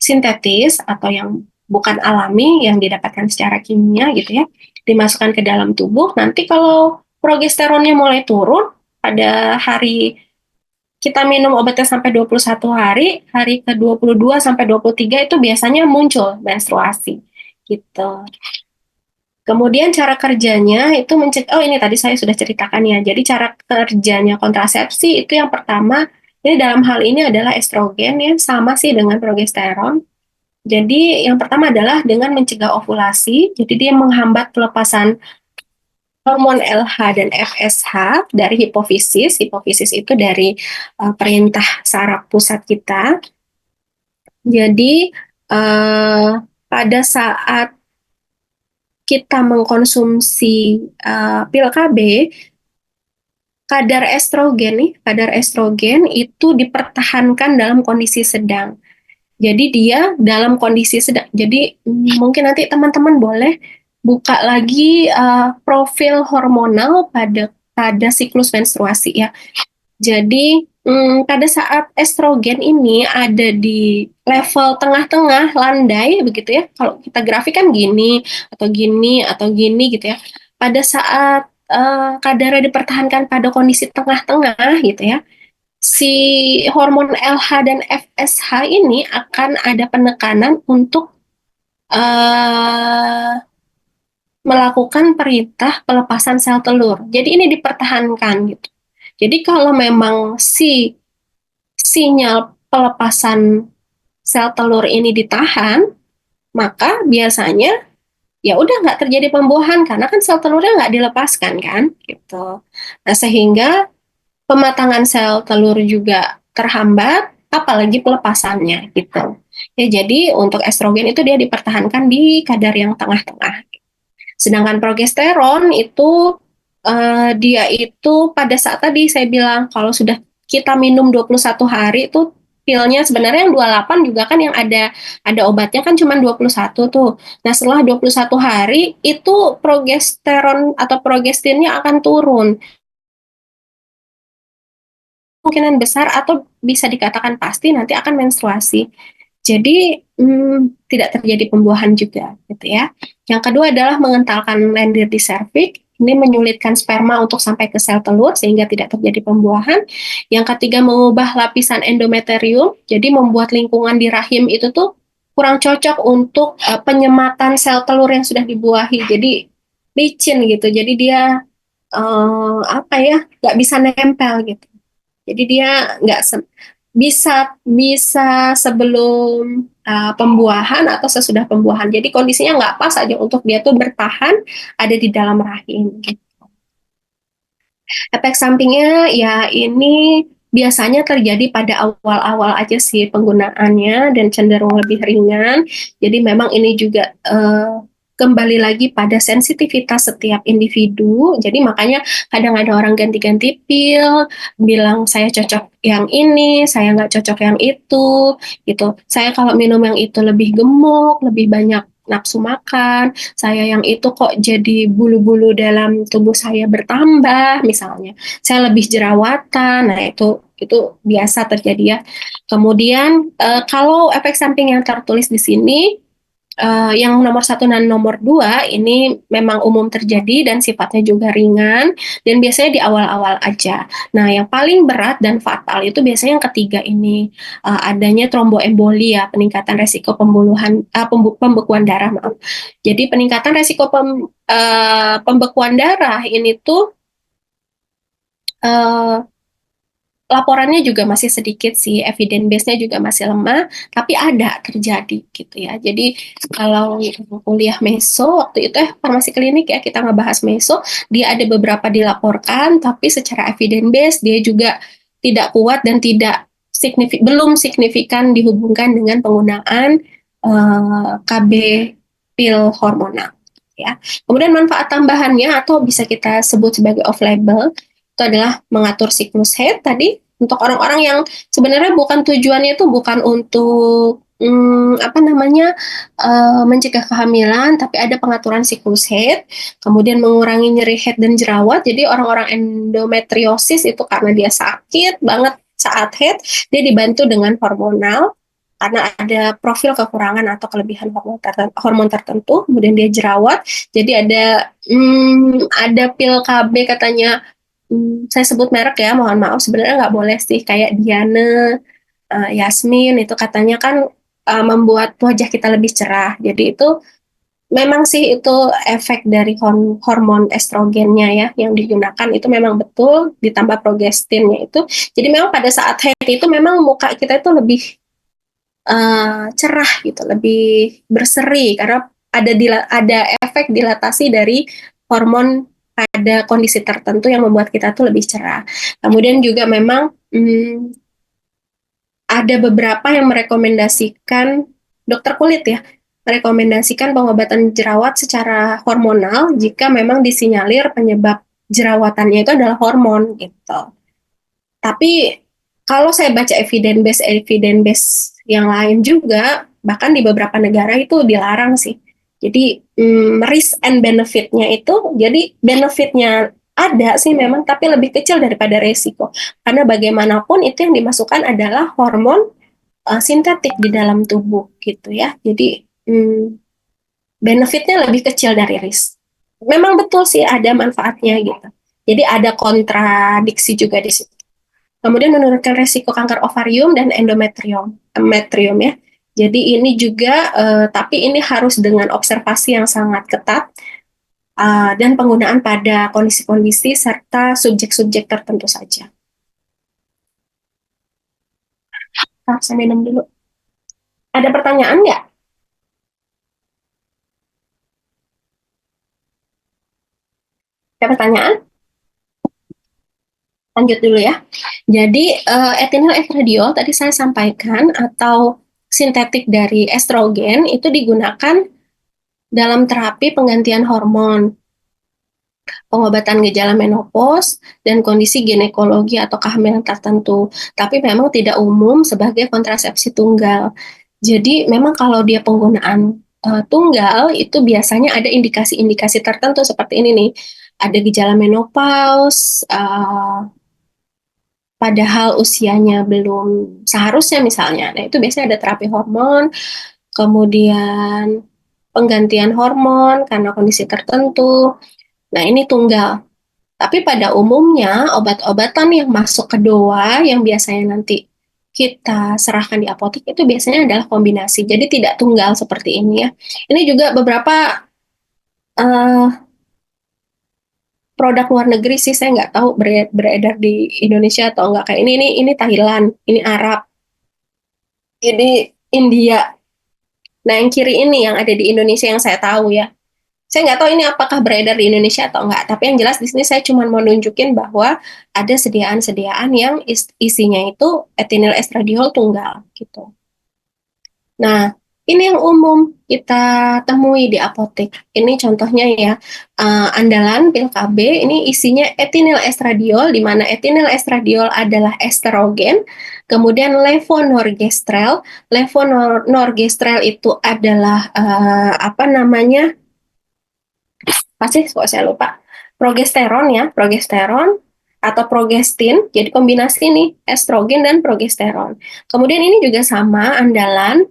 sintetis atau yang bukan alami yang didapatkan secara kimia gitu ya, dimasukkan ke dalam tubuh. Nanti kalau progesteronnya mulai turun pada hari kita minum obatnya sampai 21 hari, hari ke 22 sampai 23 itu biasanya muncul menstruasi gitu. Kemudian cara kerjanya itu mencegah, oh ini tadi saya sudah ceritakan ya. Jadi cara kerjanya kontrasepsi itu yang pertama, ini dalam hal ini adalah estrogen ya, sama sih dengan progesteron. Jadi yang pertama adalah dengan mencegah ovulasi, jadi dia menghambat pelepasan hormon LH dan FSH dari hipofisis. Hipofisis itu dari perintah saraf pusat kita. Jadi pada saat kita mengkonsumsi pil KB, kadar estrogen itu dipertahankan dalam kondisi sedang. Jadi dia dalam kondisi sedang. Jadi mungkin nanti teman-teman boleh buka lagi profil hormonal pada siklus menstruasi ya. Jadi pada saat estrogen ini ada di level tengah-tengah landai begitu ya. Kalau kita grafik kan gini atau gini atau gini gitu ya. Pada saat kadarnya dipertahankan pada kondisi tengah-tengah gitu ya, si hormon LH dan FSH ini akan ada penekanan untuk uh, melakukan perintah pelepasan sel telur. Jadi ini dipertahankan gitu. Jadi kalau memang si sinyal pelepasan sel telur ini ditahan, maka biasanya ya udah nggak terjadi pembuahan karena kan sel telurnya nggak dilepaskan kan gitu. Nah sehingga pematangan sel telur juga terhambat, apalagi pelepasannya gitu. Ya, jadi untuk estrogen itu dia dipertahankan di kadar yang tengah-tengah. Sedangkan progesteron itu dia itu pada saat tadi saya bilang kalau sudah kita minum 21 hari itu pilnya sebenarnya yang 28 juga kan yang ada obatnya kan cuma 21 tuh. Nah, setelah 21 hari itu progesteron atau progestinnya akan turun kemungkinan besar atau bisa dikatakan pasti nanti akan menstruasi. Jadi tidak terjadi pembuahan juga, gitu ya. Yang kedua adalah mengentalkan lendir di serviks. Ini menyulitkan sperma untuk sampai ke sel telur sehingga tidak terjadi pembuahan. Yang ketiga mengubah lapisan endometrium, jadi membuat lingkungan di rahim itu tuh kurang cocok untuk penyematan sel telur yang sudah dibuahi. Jadi licin gitu. Jadi dia apa ya, nggak bisa nempel gitu. Jadi dia nggak bisa bisa sebelum pembuahan atau sesudah pembuahan. Jadi kondisinya nggak pas aja untuk dia tuh bertahan ada di dalam rahim. Efek sampingnya ya ini biasanya terjadi pada awal-awal aja sih penggunaannya dan cenderung lebih ringan. Jadi memang ini juga kembali lagi pada sensitivitas setiap individu. Jadi makanya kadang ada orang ganti-ganti pil, bilang saya cocok yang ini, saya nggak cocok yang itu, gitu. Saya kalau minum yang itu lebih gemuk, lebih banyak nafsu makan, saya yang itu kok jadi bulu-bulu dalam tubuh saya bertambah misalnya. Saya lebih jerawatan. Nah, itu biasa terjadi ya. Kemudian kalau efek samping yang tertulis di sini yang nomor satu dan nomor dua ini memang umum terjadi dan sifatnya juga ringan dan biasanya di awal-awal aja. Nah, yang paling berat dan fatal itu biasanya yang ketiga ini adanya tromboembolia, peningkatan resiko pembekuan darah, maaf. Jadi peningkatan resiko pembekuan darah ini tuh uh, laporannya juga masih sedikit sih, evidence base-nya juga masih lemah, tapi ada terjadi gitu ya. Jadi kalau kuliah meso waktu itu farmasi klinik ya kita ngebahas meso, dia ada beberapa dilaporkan, tapi secara evidence base dia juga tidak kuat dan tidak belum signifikan dihubungkan dengan penggunaan KB pil hormonal ya. Kemudian manfaat tambahannya atau bisa kita sebut sebagai off label itu adalah mengatur siklus haid tadi untuk orang-orang yang sebenarnya bukan tujuannya itu bukan untuk apa namanya mencegah kehamilan, tapi ada pengaturan siklus haid, kemudian mengurangi nyeri haid dan jerawat. Jadi orang-orang endometriosis itu karena dia sakit banget saat haid, dia dibantu dengan hormonal karena ada profil kekurangan atau kelebihan hormon tertentu, kemudian dia jerawat, jadi ada pil KB katanya. Saya sebut merek ya, mohon maaf. Sebenarnya nggak boleh sih, kayak Diane, Yasmin, itu katanya kan membuat wajah kita lebih cerah. Jadi itu memang sih itu efek dari hormon estrogennya ya yang digunakan itu memang betul, ditambah progestinnya itu. Jadi memang pada saat haid itu memang muka kita itu lebih cerah gitu, lebih berseri karena ada efek dilatasi dari hormon pada kondisi tertentu yang membuat kita tuh lebih cerah. Kemudian juga memang ada beberapa yang merekomendasikan dokter kulit ya, merekomendasikan pengobatan jerawat secara hormonal jika memang disinyalir penyebab jerawatannya itu adalah hormon gitu. Tapi kalau saya baca evidence base yang lain juga, bahkan di beberapa negara itu dilarang sih. Jadi risk and benefit-nya itu, jadi benefit-nya ada sih memang, tapi lebih kecil daripada resiko. Karena bagaimanapun itu yang dimasukkan adalah hormon sintetik di dalam tubuh gitu ya. Jadi benefitnya lebih kecil dari risk. Memang betul sih ada manfaatnya gitu. Jadi ada kontradiksi juga di situ. Kemudian menurunkan resiko kanker ovarium dan endometrium ya. Jadi ini juga, tapi ini harus dengan observasi yang sangat ketat dan penggunaan pada kondisi-kondisi serta subjek-subjek tertentu saja. Saya minum dulu. Ada pertanyaan nggak? Ada pertanyaan? Lanjut dulu ya. Jadi ethinyl estradiol tadi saya sampaikan atau sintetik dari estrogen itu digunakan dalam terapi penggantian hormon, pengobatan gejala menopause, dan kondisi ginekologi atau kehamilan tertentu. Tapi memang tidak umum sebagai kontrasepsi tunggal. Jadi memang kalau dia penggunaan tunggal itu biasanya ada indikasi-indikasi tertentu seperti ini nih. Ada gejala menopause, padahal usianya belum seharusnya misalnya. Nah, itu biasanya ada terapi hormon, kemudian penggantian hormon karena kondisi tertentu. Nah, ini tunggal. Tapi pada umumnya obat-obatan yang masuk ke DOA yang biasanya nanti kita serahkan di apotek itu biasanya adalah kombinasi. Jadi tidak tunggal seperti ini ya. Ini juga beberapa uh, produk luar negeri sih saya nggak tahu beredar di Indonesia atau enggak, kayak ini Thailand, ini Arab, ini India. Nah, yang kiri ini yang ada di Indonesia yang saya tahu ya. Saya nggak tahu ini apakah beredar di Indonesia atau enggak, tapi yang jelas di sini saya cuma mau nunjukin bahwa ada sediaan-sediaan yang isinya itu ethinyl estradiol tunggal gitu. Nah, ini yang umum kita temui di apotek. Ini contohnya ya, andalan pil KB ini isinya ethinyl estradiol, di mana ethinyl estradiol adalah estrogen, kemudian levonorgestrel. Levonorgestrel itu adalah apa namanya? Pasti kok saya lupa. Progesteron ya, progesteron atau progestin. Jadi kombinasi nih estrogen dan progesteron. Kemudian ini juga sama andalan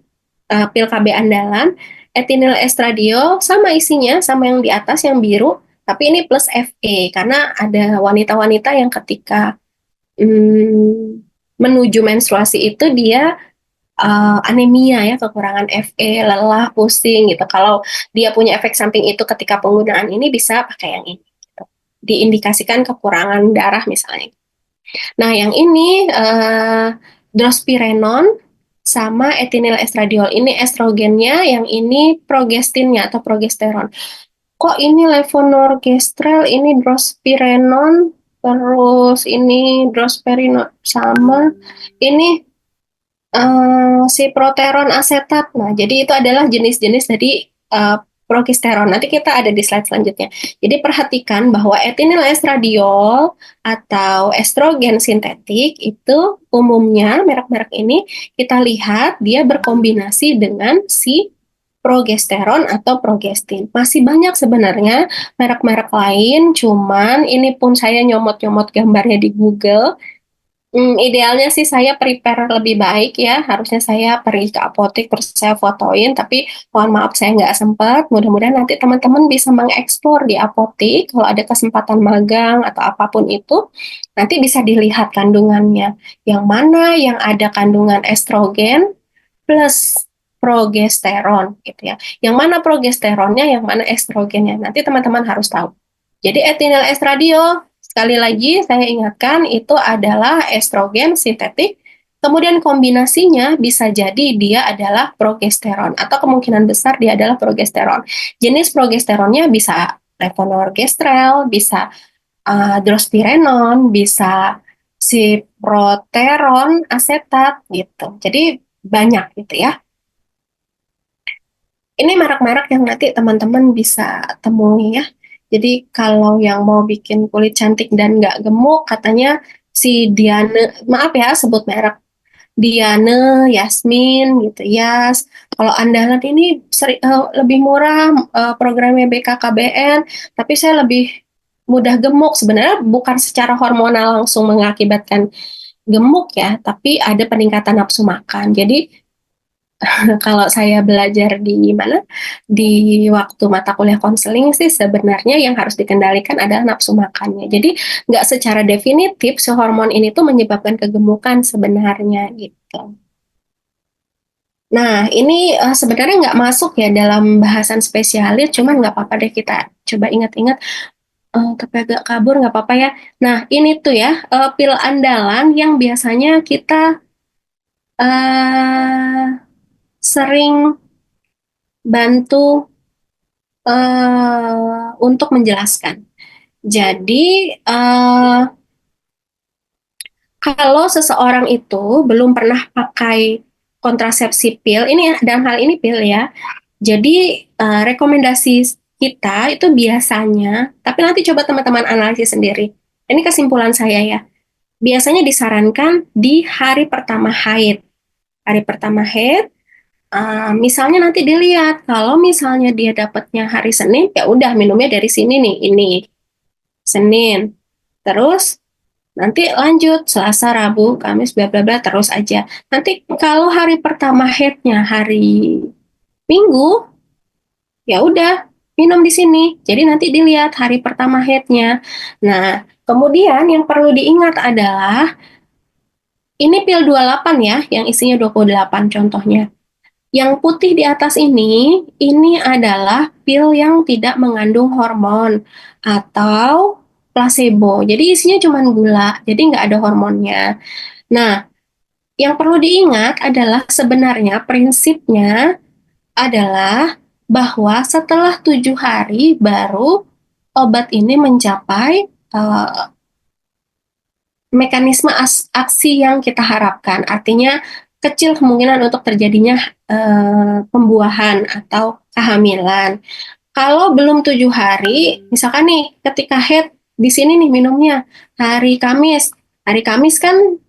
pil KB andalan, ethinyl estradiol sama isinya sama yang di atas yang biru, tapi ini plus Fe karena ada wanita-wanita yang ketika menuju menstruasi itu dia anemia ya, kekurangan Fe, lelah, pusing gitu. Kalau dia punya efek samping itu ketika penggunaan ini bisa pakai yang ini. Gitu. Diindikasikan kekurangan darah misalnya. Nah, yang ini drospirenon sama ethinyl estradiol. Ini estrogennya, yang ini progestinnya atau progesteron. Kok ini levonorgestrel, ini drospirenon, terus ini drosperinol sama ini si proteron asetat. Nah, jadi itu adalah jenis-jenis dari progesteron. Nanti kita ada di slide selanjutnya. Jadi perhatikan bahwa ethinyl estradiol atau estrogen sintetik itu umumnya merek-merek ini kita lihat dia berkombinasi dengan si progesteron atau progestin. Masih banyak sebenarnya merek-merek lain, cuman ini pun saya nyomot-nyomot gambarnya di Google. Idealnya sih saya prepare lebih baik ya. Harusnya saya pergi ke apotek terus saya fotoin, tapi mohon maaf saya nggak sempat. Mudah-mudahan nanti teman-teman bisa mengeksplor di apotek kalau ada kesempatan magang atau apapun itu, nanti bisa dilihat kandungannya. Yang mana yang ada kandungan estrogen plus progesteron gitu ya. Yang mana progesteronnya, yang mana estrogennya. Nanti teman-teman harus tahu. Jadi ethinyl estradiol, sekali lagi saya ingatkan itu adalah estrogen sintetik. Kemudian kombinasinya bisa jadi dia adalah progesteron atau kemungkinan besar dia adalah progesteron. Jenis progesteronnya bisa levonorgestrel, bisa drospirenon, bisa si proteron asetat gitu. Jadi banyak gitu ya. Ini merek-merek yang nanti teman-teman bisa temui ya. Jadi kalau yang mau bikin kulit cantik dan nggak gemuk, katanya si Diane, maaf ya sebut merek, Diane, Yasmin gitu, Yas. Kalau andalan ini lebih murah, programnya BKKBN, tapi saya lebih mudah gemuk. Sebenarnya bukan secara hormonal langsung mengakibatkan gemuk ya, tapi ada peningkatan nafsu makan. Jadi kalau saya belajar di mana, di waktu mata kuliah konseling sih sebenarnya yang harus dikendalikan adalah nafsu makannya. Jadi nggak secara definitif si hormon ini tuh menyebabkan kegemukan sebenarnya gitu. Nah, ini sebenarnya nggak masuk ya dalam bahasan spesialis, cuman nggak apa-apa deh kita coba ingat-ingat. Tapi agak kabur nggak apa-apa ya. Nah, ini tuh ya pil andalan yang biasanya kita sering bantu untuk menjelaskan. Jadi, kalau seseorang itu belum pernah pakai kontrasepsi pil, ini ya, dalam hal ini pil ya. Jadi, rekomendasi kita itu biasanya, tapi nanti coba teman-teman analisis sendiri. Ini kesimpulan saya ya. Biasanya disarankan di hari pertama haid. Hari pertama haid, misalnya nanti dilihat kalau misalnya dia dapatnya hari Senin, ya udah minumnya dari sini nih, ini Senin. Terus nanti lanjut Selasa, Rabu, Kamis, bla bla bla terus aja. Nanti kalau hari pertama headnya hari Minggu, ya udah minum di sini. Jadi nanti dilihat hari pertama headnya. Nah, kemudian yang perlu diingat adalah ini pil 28 ya, yang isinya 28 contohnya. Yang putih di atas ini adalah pil yang tidak mengandung hormon atau placebo. Jadi isinya cuma gula, jadi nggak ada hormonnya. Nah, yang perlu diingat adalah sebenarnya prinsipnya adalah bahwa setelah 7 hari baru obat ini mencapai mekanisme aksi yang kita harapkan. Artinya kecil kemungkinan untuk terjadinya pembuahan atau kehamilan. Kalau belum 7 hari, misalkan nih ketika head di sini nih minumnya hari Kamis kan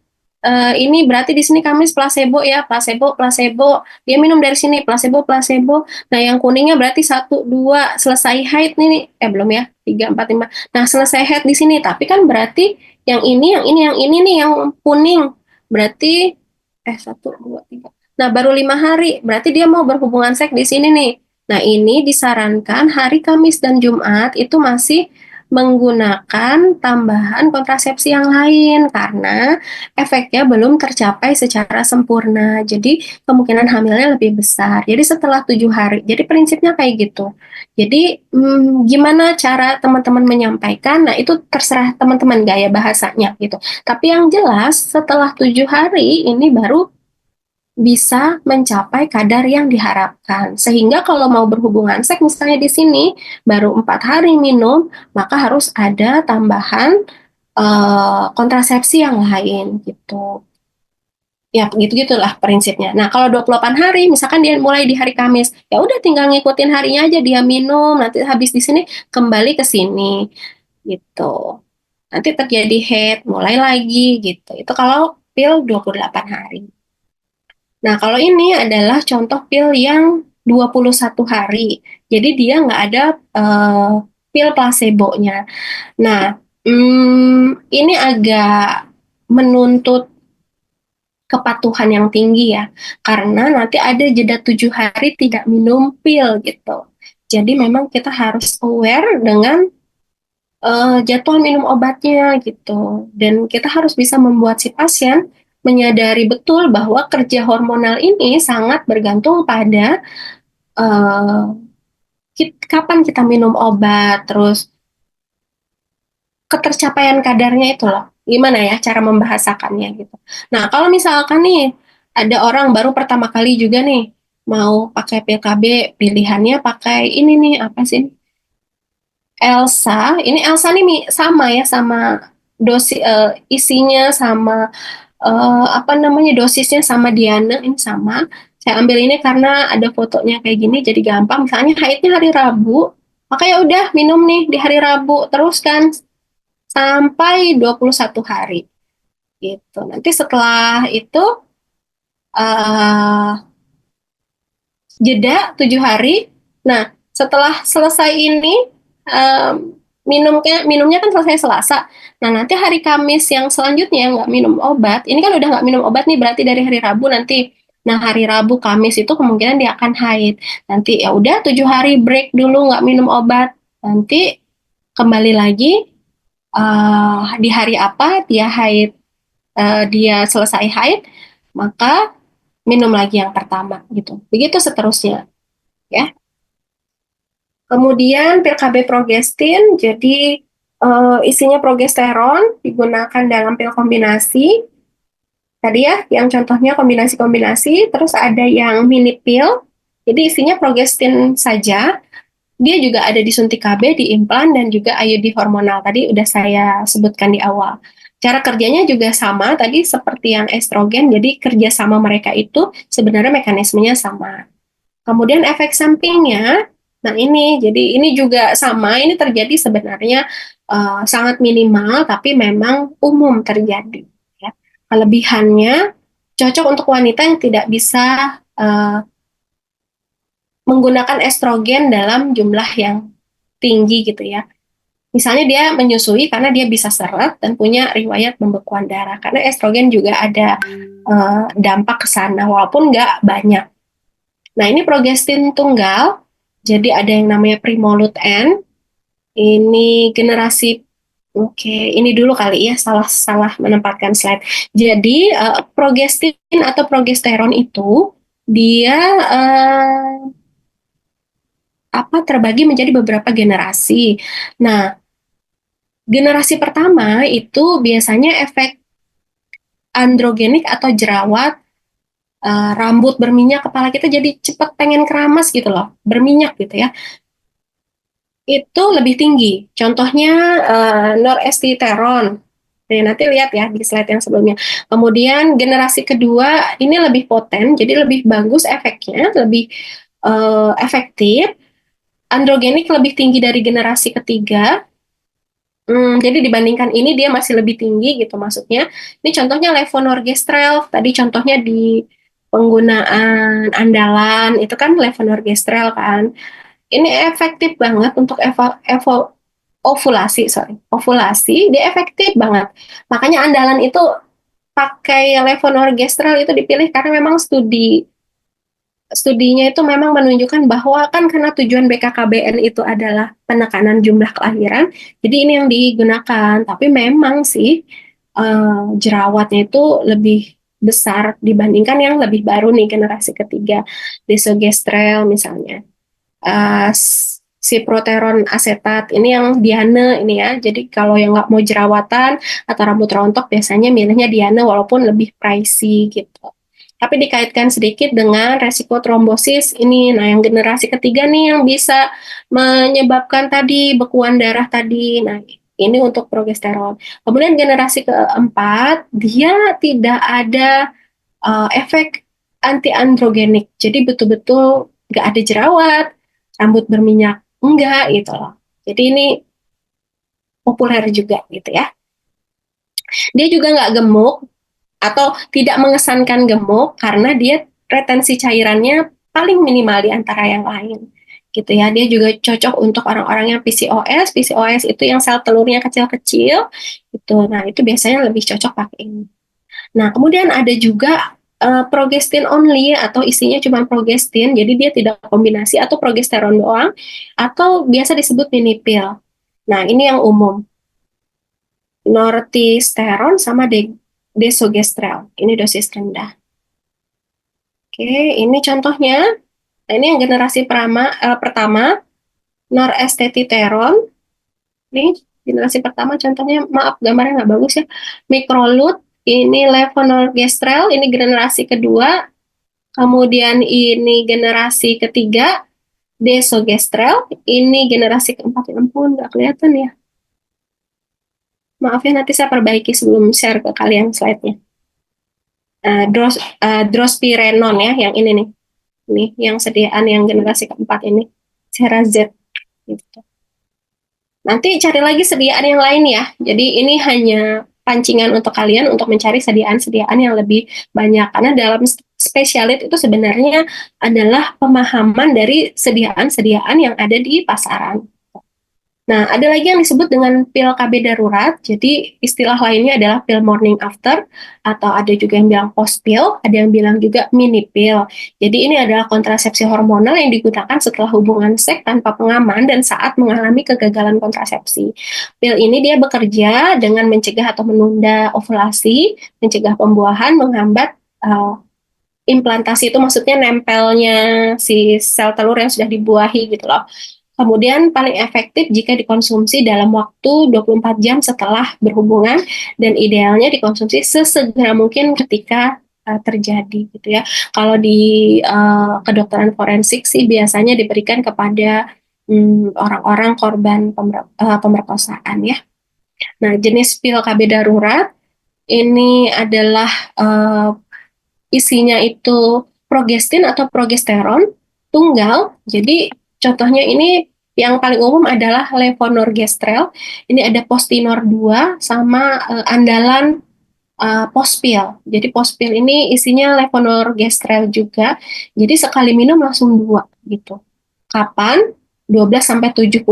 ini berarti di sini Kamis placebo ya, placebo, placebo. Dia minum dari sini placebo, placebo. Nah yang kuningnya berarti 1, 2 selesai haid nih, belum ya, 3, 4, 5. Nah selesai haid di sini, tapi kan berarti yang ini nih yang kuning berarti 1, 2, 3. Nah baru 5 hari, berarti dia mau berhubungan seks di sini nih. Nah ini disarankan hari Kamis dan Jumat itu masih menggunakan tambahan kontrasepsi yang lain karena efeknya belum tercapai secara sempurna. Jadi kemungkinan hamilnya lebih besar. Jadi setelah 7 hari. Jadi prinsipnya kayak gitu. Jadi gimana cara teman-teman menyampaikan? Nah itu terserah teman-teman gaya bahasanya gitu. Tapi yang jelas setelah 7 hari ini baru bisa mencapai kadar yang diharapkan. Sehingga kalau mau berhubungan seks misalnya di sini baru 4 hari minum, maka harus ada tambahan kontrasepsi yang lain gitu. Ya, begitu-gitulah prinsipnya. Nah, kalau 28 hari, misalkan dia mulai di hari Kamis, ya udah tinggal ngikutin harinya aja dia minum, nanti habis di sini kembali ke sini gitu. Nanti terjadi head, mulai lagi gitu. Itu kalau pil 28 hari. Nah, kalau ini adalah contoh pil yang 21 hari. Jadi dia nggak ada pil placebo-nya. Nah, ini agak menuntut kepatuhan yang tinggi ya, karena nanti ada jeda 7 hari tidak minum pil gitu. Jadi memang kita harus aware dengan jadwal minum obatnya gitu. Dan kita harus bisa membuat si pasien menyadari betul bahwa kerja hormonal ini sangat bergantung pada eh, kapan kita minum obat, terus ketercapaian kadarnya itu loh. Gimana ya cara membahasakannya gitu. Nah, kalau misalkan nih ada orang baru pertama kali juga nih mau pakai PKB, pilihannya pakai ini nih apa sih? Elsa. Ini Elsa nih sama ya sama isinya sama apa namanya dosisnya sama Diana ini sama. Saya ambil ini karena ada fotonya kayak gini jadi gampang. Misalnya haidnya hari Rabu, maka ya udah minum nih di hari Rabu terus kan sampai 21 hari gitu. Nanti setelah itu eh jeda 7 hari. Nah, setelah selesai ini minumnya kan selesai Selasa. Nah, nanti hari Kamis yang selanjutnya nggak minum obat. Ini kan udah nggak minum obat nih berarti dari hari Rabu nanti. Nah, hari Rabu Kamis itu kemungkinan dia akan haid. Nanti ya udah 7 hari break dulu nggak minum obat. Nanti kembali lagi di hari apa dia haid, dia selesai haid, maka minum lagi yang pertama gitu. Begitu seterusnya ya. Kemudian pil KB progestin, jadi isinya progesteron digunakan dalam pil kombinasi. Tadi ya, yang contohnya kombinasi-kombinasi, terus ada yang mini pil, jadi isinya progestin saja. Dia juga ada disuntik KB, diimplan, dan juga IUD hormonal. Tadi udah saya sebutkan di awal. Cara kerjanya juga sama, tadi seperti yang estrogen, jadi kerja sama mereka itu sebenarnya mekanismenya sama. Kemudian efek sampingnya, nah ini, jadi ini juga sama, ini terjadi sebenarnya sangat minimal, tapi memang umum terjadi. Ya. Kelebihannya cocok untuk wanita yang tidak bisa uh, menggunakan estrogen dalam jumlah yang tinggi gitu ya. Misalnya dia menyusui karena dia bisa seret dan punya riwayat pembekuan darah. Karena estrogen juga ada dampak ke sana, walaupun nggak banyak. Nah, ini progestin tunggal. Jadi ada yang namanya Primolut N. Ini generasi, oke, ini dulu kali ya, salah menempatkan slide. Jadi progestin atau progesteron itu dia terbagi menjadi beberapa generasi. Nah, generasi pertama itu biasanya efek androgenik atau jerawat, rambut berminyak, kepala kita jadi cepat pengen keramas gitu loh, berminyak gitu ya. Itu lebih tinggi. Contohnya noresteteron. Nah, nanti lihat ya di slide yang sebelumnya. Kemudian generasi kedua ini lebih poten, jadi lebih bagus efeknya, lebih efektif. Androgenik lebih tinggi dari generasi ketiga. Jadi dibandingkan ini dia masih lebih tinggi gitu maksudnya. Ini contohnya levonorgestrel. Tadi contohnya di penggunaan andalan itu kan levonorgestrel kan. Ini efektif banget untuk ovulasi, sorry, ovulasi dia efektif banget. Makanya andalan itu pakai levonorgestrel itu dipilih karena memang studi studinya itu memang menunjukkan bahwa kan karena tujuan BKKBN itu adalah penekanan jumlah kelahiran, jadi ini yang digunakan. Tapi memang sih jerawatnya itu lebih besar dibandingkan yang lebih baru nih generasi ketiga, desogestrel misalnya. Siproteron asetat ini yang Diane ini ya. Jadi kalau yang nggak mau jerawatan atau rambut rontok biasanya milihnya Diane walaupun lebih pricey gitu. Tapi dikaitkan sedikit dengan resiko trombosis ini. Nah, yang generasi ketiga nih yang bisa menyebabkan tadi bekuan darah tadi. Nah, ini untuk progesteron. Kemudian generasi keempat, dia tidak ada efek anti androgenik. Jadi betul-betul nggak ada jerawat, rambut berminyak enggak gitu loh. Jadi ini populer juga gitu ya. Dia juga nggak gemuk atau tidak mengesankan gemuk karena dia retensi cairannya paling minimal di antara yang lain gitu ya. Dia juga cocok untuk orang-orang yang PCOS. PCOS itu yang sel telurnya kecil-kecil gitu. Nah, itu biasanya lebih cocok pakai ini. Nah, kemudian ada juga progestin only atau isinya cuma progestin, jadi dia tidak kombinasi atau progesteron doang, atau biasa disebut mini pill. Nah, ini yang umum. Nortisteron sama desogestrel. Ini dosis rendah. Oke, ini contohnya. Nah, ini yang generasi pertama, noresteteron. Ini generasi pertama contohnya, maaf gambarnya nggak bagus ya. Microlute, ini levonorgestrel, ini generasi kedua. Kemudian ini generasi ketiga, desogestrel. Ini generasi keempat. Ya ampun, nggak kelihatan ya. Maaf ya, nanti saya perbaiki sebelum share ke kalian slide-nya. Drospirenon ya, yang ini nih. Ini yang sediaan yang generasi keempat ini. Cerazette. Gitu. Nanti cari lagi sediaan yang lain ya. Jadi ini hanya pancingan untuk kalian untuk mencari sediaan-sediaan yang lebih banyak. Karena dalam spesialit itu sebenarnya adalah pemahaman dari sediaan-sediaan yang ada di pasaran. Nah, ada lagi yang disebut dengan pil KB darurat. Jadi, istilah lainnya adalah pil morning after, atau ada juga yang bilang post pill, ada yang bilang juga mini pill. Jadi, ini adalah kontrasepsi hormonal yang digunakan setelah hubungan seks tanpa pengaman dan saat mengalami kegagalan kontrasepsi. Pil ini dia bekerja dengan mencegah atau menunda ovulasi, mencegah pembuahan, menghambat implantasi itu maksudnya nempelnya si sel telur yang sudah dibuahi gitu loh. Kemudian paling efektif jika dikonsumsi dalam waktu 24 jam setelah berhubungan dan idealnya dikonsumsi sesegera mungkin ketika terjadi gitu ya. Kalau di kedokteran forensik sih biasanya diberikan kepada orang-orang korban pemerkosaan ya. Nah, jenis pil KB darurat ini adalah isinya itu progestin atau progesteron tunggal. Jadi contohnya ini yang paling umum adalah levonorgestrel. Ini ada postinor 2 sama andalan pospil. Jadi pospil ini isinya levonorgestrel juga. Jadi sekali minum langsung 2 gitu. Kapan? 12 sampai 72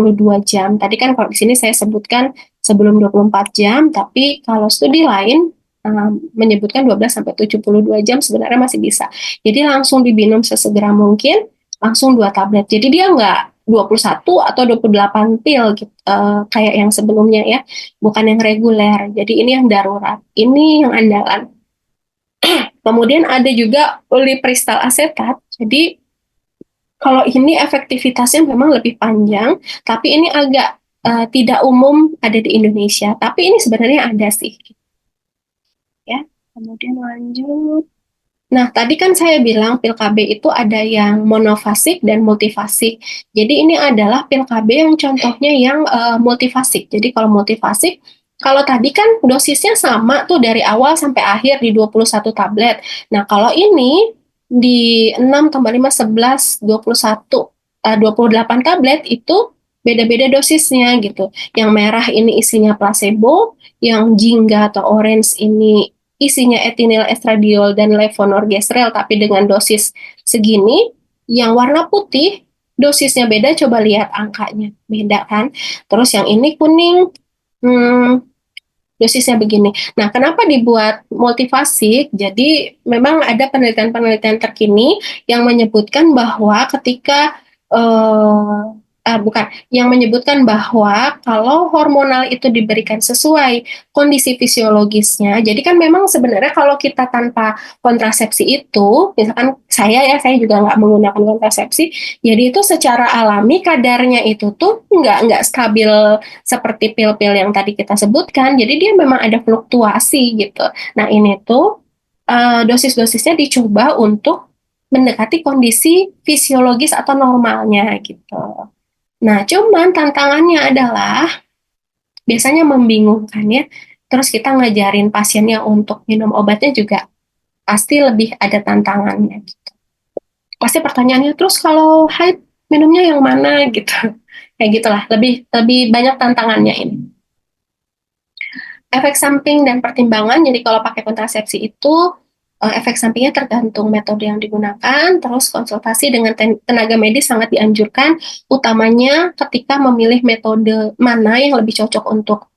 jam. Tadi kan kalau di sini saya sebutkan sebelum 24 jam, tapi kalau studi lain menyebutkan 12 sampai 72 jam sebenarnya masih bisa. Jadi langsung diminum sesegera mungkin, langsung 2 tablet. Jadi dia nggak 21 atau 28 pil gitu, kayak yang sebelumnya ya, bukan yang reguler. Jadi ini yang darurat. Ini yang andalan. Kemudian ada juga ulipristal asetat. Jadi kalau ini efektivitasnya memang lebih panjang, tapi ini agak tidak umum ada di Indonesia. Tapi ini sebenarnya ada sih, ya. Kemudian lanjut. Nah, tadi kan saya bilang pil KB itu ada yang monofasik dan multifasik. Jadi ini adalah pil KB yang contohnya yang multifasik. Jadi kalau multifasik, kalau tadi kan dosisnya sama tuh dari awal sampai akhir di 21 tablet. Nah, kalau ini di 6 tambah 5, 11, 21, 28 tablet itu beda-beda dosisnya gitu. Yang merah ini isinya placebo, yang jingga atau orange ini isinya etinil estradiol dan levonorgestrel tapi dengan dosis segini, yang warna putih dosisnya beda, coba lihat angkanya beda kan. Terus yang ini kuning, hmm, dosisnya begini. Nah, kenapa dibuat multifasik? Jadi memang ada penelitian-penelitian terkini yang menyebutkan bahwa ketika bukan, yang menyebutkan bahwa kalau hormonal itu diberikan sesuai kondisi fisiologisnya, jadi kan memang sebenarnya kalau kita tanpa kontrasepsi itu, misalkan saya juga nggak menggunakan kontrasepsi, jadi itu secara alami kadarnya itu tuh nggak stabil seperti pil-pil yang tadi kita sebutkan, jadi dia memang ada fluktuasi gitu. Nah ini tuh dosis-dosisnya dicoba untuk mendekati kondisi fisiologis atau normalnya gitu. Nah, cuman tantangannya adalah biasanya membingungkan ya. Terus kita ngajarin pasiennya untuk minum obatnya juga pasti lebih ada tantangannya gitu. Pasti pertanyaannya terus kalau haid minumnya yang mana gitu. Kayak gitulah, lebih lebih banyak tantangannya ini. Efek samping dan pertimbangan, jadi kalau pakai kontrasepsi itu efek sampingnya tergantung metode yang digunakan, terus konsultasi dengan tenaga medis sangat dianjurkan, utamanya ketika memilih metode mana yang lebih cocok untuk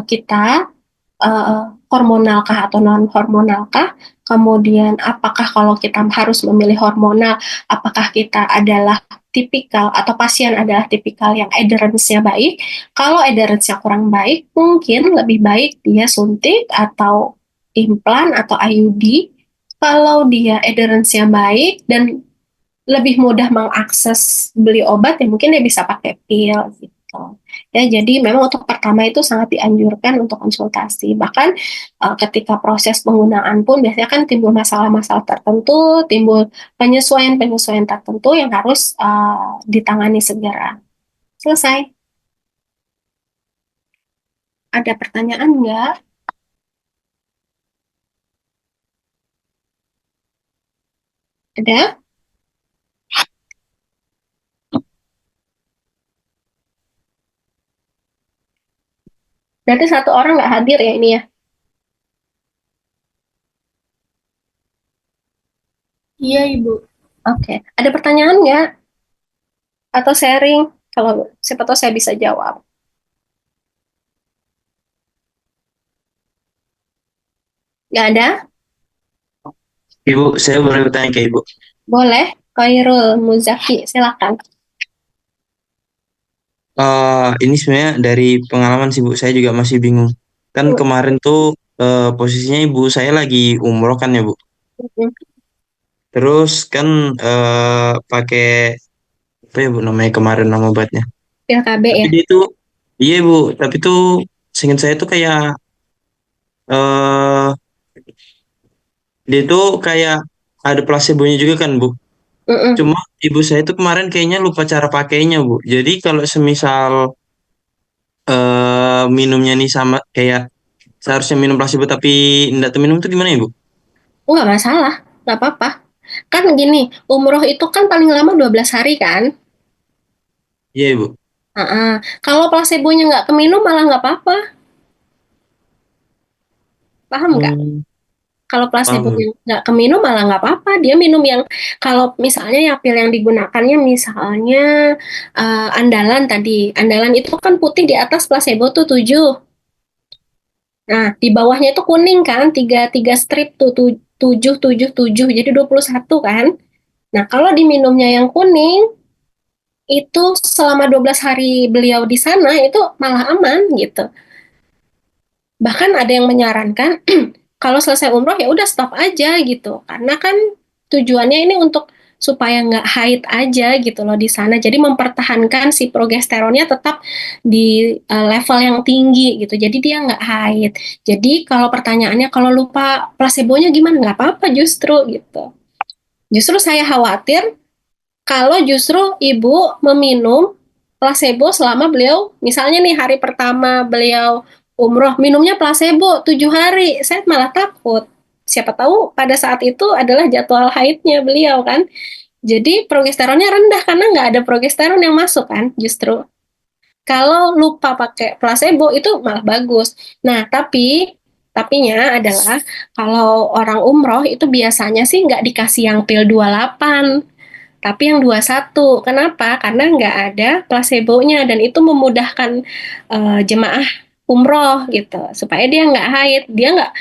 kita, hormonalkah atau non hormonalkah, kemudian apakah kalau kita harus memilih hormonal, apakah kita adalah tipikal atau pasien adalah tipikal yang adherence-nya baik. Kalau adherence-nya kurang baik, mungkin lebih baik dia suntik atau implan atau IUD. Kalau dia adherence-nya baik dan lebih mudah mengakses beli obat, ya mungkin dia bisa pakai pil gitu. Ya, jadi memang untuk pertama itu sangat dianjurkan untuk konsultasi. Bahkan ketika proses penggunaan pun biasanya kan timbul masalah-masalah tertentu, timbul penyesuaian-penyesuaian tertentu yang harus ditangani segera. Selesai. Ada pertanyaan nggak? Ada? Berarti satu orang nggak hadir ya ini ya? Iya, Ibu. Oke. Ada pertanyaan nggak? Atau sharing? Kalau siapa tahu saya bisa jawab. Nggak ada? Ibu, saya boleh bertanya ke Ibu. Boleh. Khairul Muzaki, silakan. Ini sebenarnya dari pengalaman sih Bu, saya juga masih bingung. Kan Hmm. kemarin tuh posisinya ibu saya lagi umroh kan ya Bu. Hmm. Terus kan pakai apa ya Bu namanya kemarin nama obatnya. Pil KB Tapi ya? dia tuh, iya Bu, tapi tuh seingat saya tuh kayak eh dia tuh kayak ada placebo-nya juga kan Bu. Mm-mm. Cuma ibu saya tuh kemarin kayaknya lupa cara pakainya Bu. Jadi kalau semisal minumnya nih sama kayak seharusnya minum placebo tapi enggak tuh minum tuh gimana ya, Bu? Nggak masalah, nggak apa-apa. Kan gini, umroh itu kan paling lama 12 hari kan? Iya, Ibu. Ah, kalau placebonya nggak keminum malah nggak apa-apa. Paham nggak? Hmm, Kalau paham, placebonya Bu. nggak keminum malah nggak apa-apa. Dia minum yang, kalau misalnya ya pil yang digunakannya misalnya andalan tadi. Andalan itu kan putih di atas placebo tuh 7. Nah, di bawahnya itu kuning kan, tiga, tiga strip tuh, 7, 7, 7, jadi 21 kan. Nah, kalau diminumnya yang kuning, itu selama 12 hari beliau di sana, itu malah aman gitu. Bahkan ada yang menyarankan, kalau selesai umroh ya udah stop aja gitu. Karena kan tujuannya ini untuk supaya nggak haid aja gitu loh di sana. Jadi mempertahankan si progesteronnya tetap di level yang tinggi gitu. Jadi dia nggak haid. Jadi kalau pertanyaannya kalau lupa placebonya gimana? Nggak apa-apa justru gitu. Justru saya khawatir kalau justru ibu meminum placebo selama beliau, misalnya nih hari pertama beliau umroh, minumnya placebo 7 hari, saya malah takut. Siapa tahu pada saat itu adalah jadwal haidnya beliau kan. Jadi progesteronnya rendah karena nggak ada progesteron yang masuk kan justru. Kalau lupa pakai placebo itu malah bagus. Nah, tapinya adalah kalau orang umroh itu biasanya sih nggak dikasih yang pil 28, tapi yang 21. Kenapa? Karena nggak ada placebonya dan itu memudahkan jemaah. umroh gitu supaya dia nggak haid, dia nggak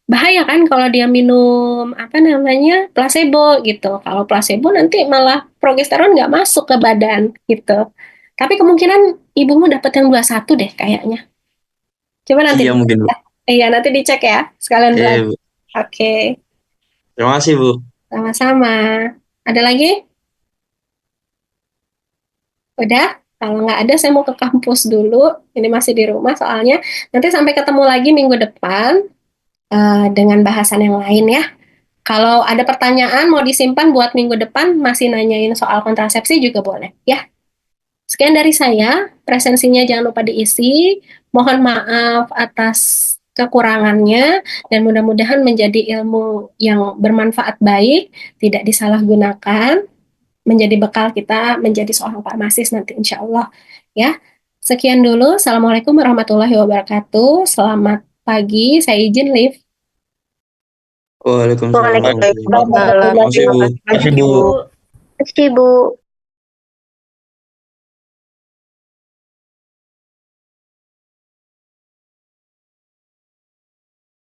bahaya kan kalau dia minum apa namanya placebo gitu. Kalau placebo nanti malah progesteron nggak masuk ke badan gitu. Tapi kemungkinan ibumu dapat yang 21 deh kayaknya. Coba nanti Iya dicek mungkin Bu. ya. Iya, nanti dicek ya, sekalian Eh, belajar. Bu. Oke, Terima kasih Bu. sama-sama. Ada lagi? Udah? Kalau nggak ada, saya mau ke kampus dulu. Ini masih di rumah soalnya. Nanti sampai ketemu lagi minggu depan dengan bahasan yang lain ya. Kalau ada pertanyaan mau disimpan buat minggu depan, masih nanyain soal kontrasepsi juga boleh ya. Sekian dari saya, presensinya jangan lupa diisi. Mohon maaf atas kekurangannya dan mudah-mudahan menjadi ilmu yang bermanfaat baik, tidak disalahgunakan, menjadi bekal kita menjadi seorang farmasis nanti insya Allah ya. Sekian dulu. Assalamualaikum warahmatullahi wabarakatuh. Selamat pagi. Saya izin live. Waalaikumsalam warahmatullahi wabarakatuh. Waalaikumsalam. Terima kasih Terima Bu. kasih Terima kasih banyak, Bu. Ibu. Terima kasih, Bu.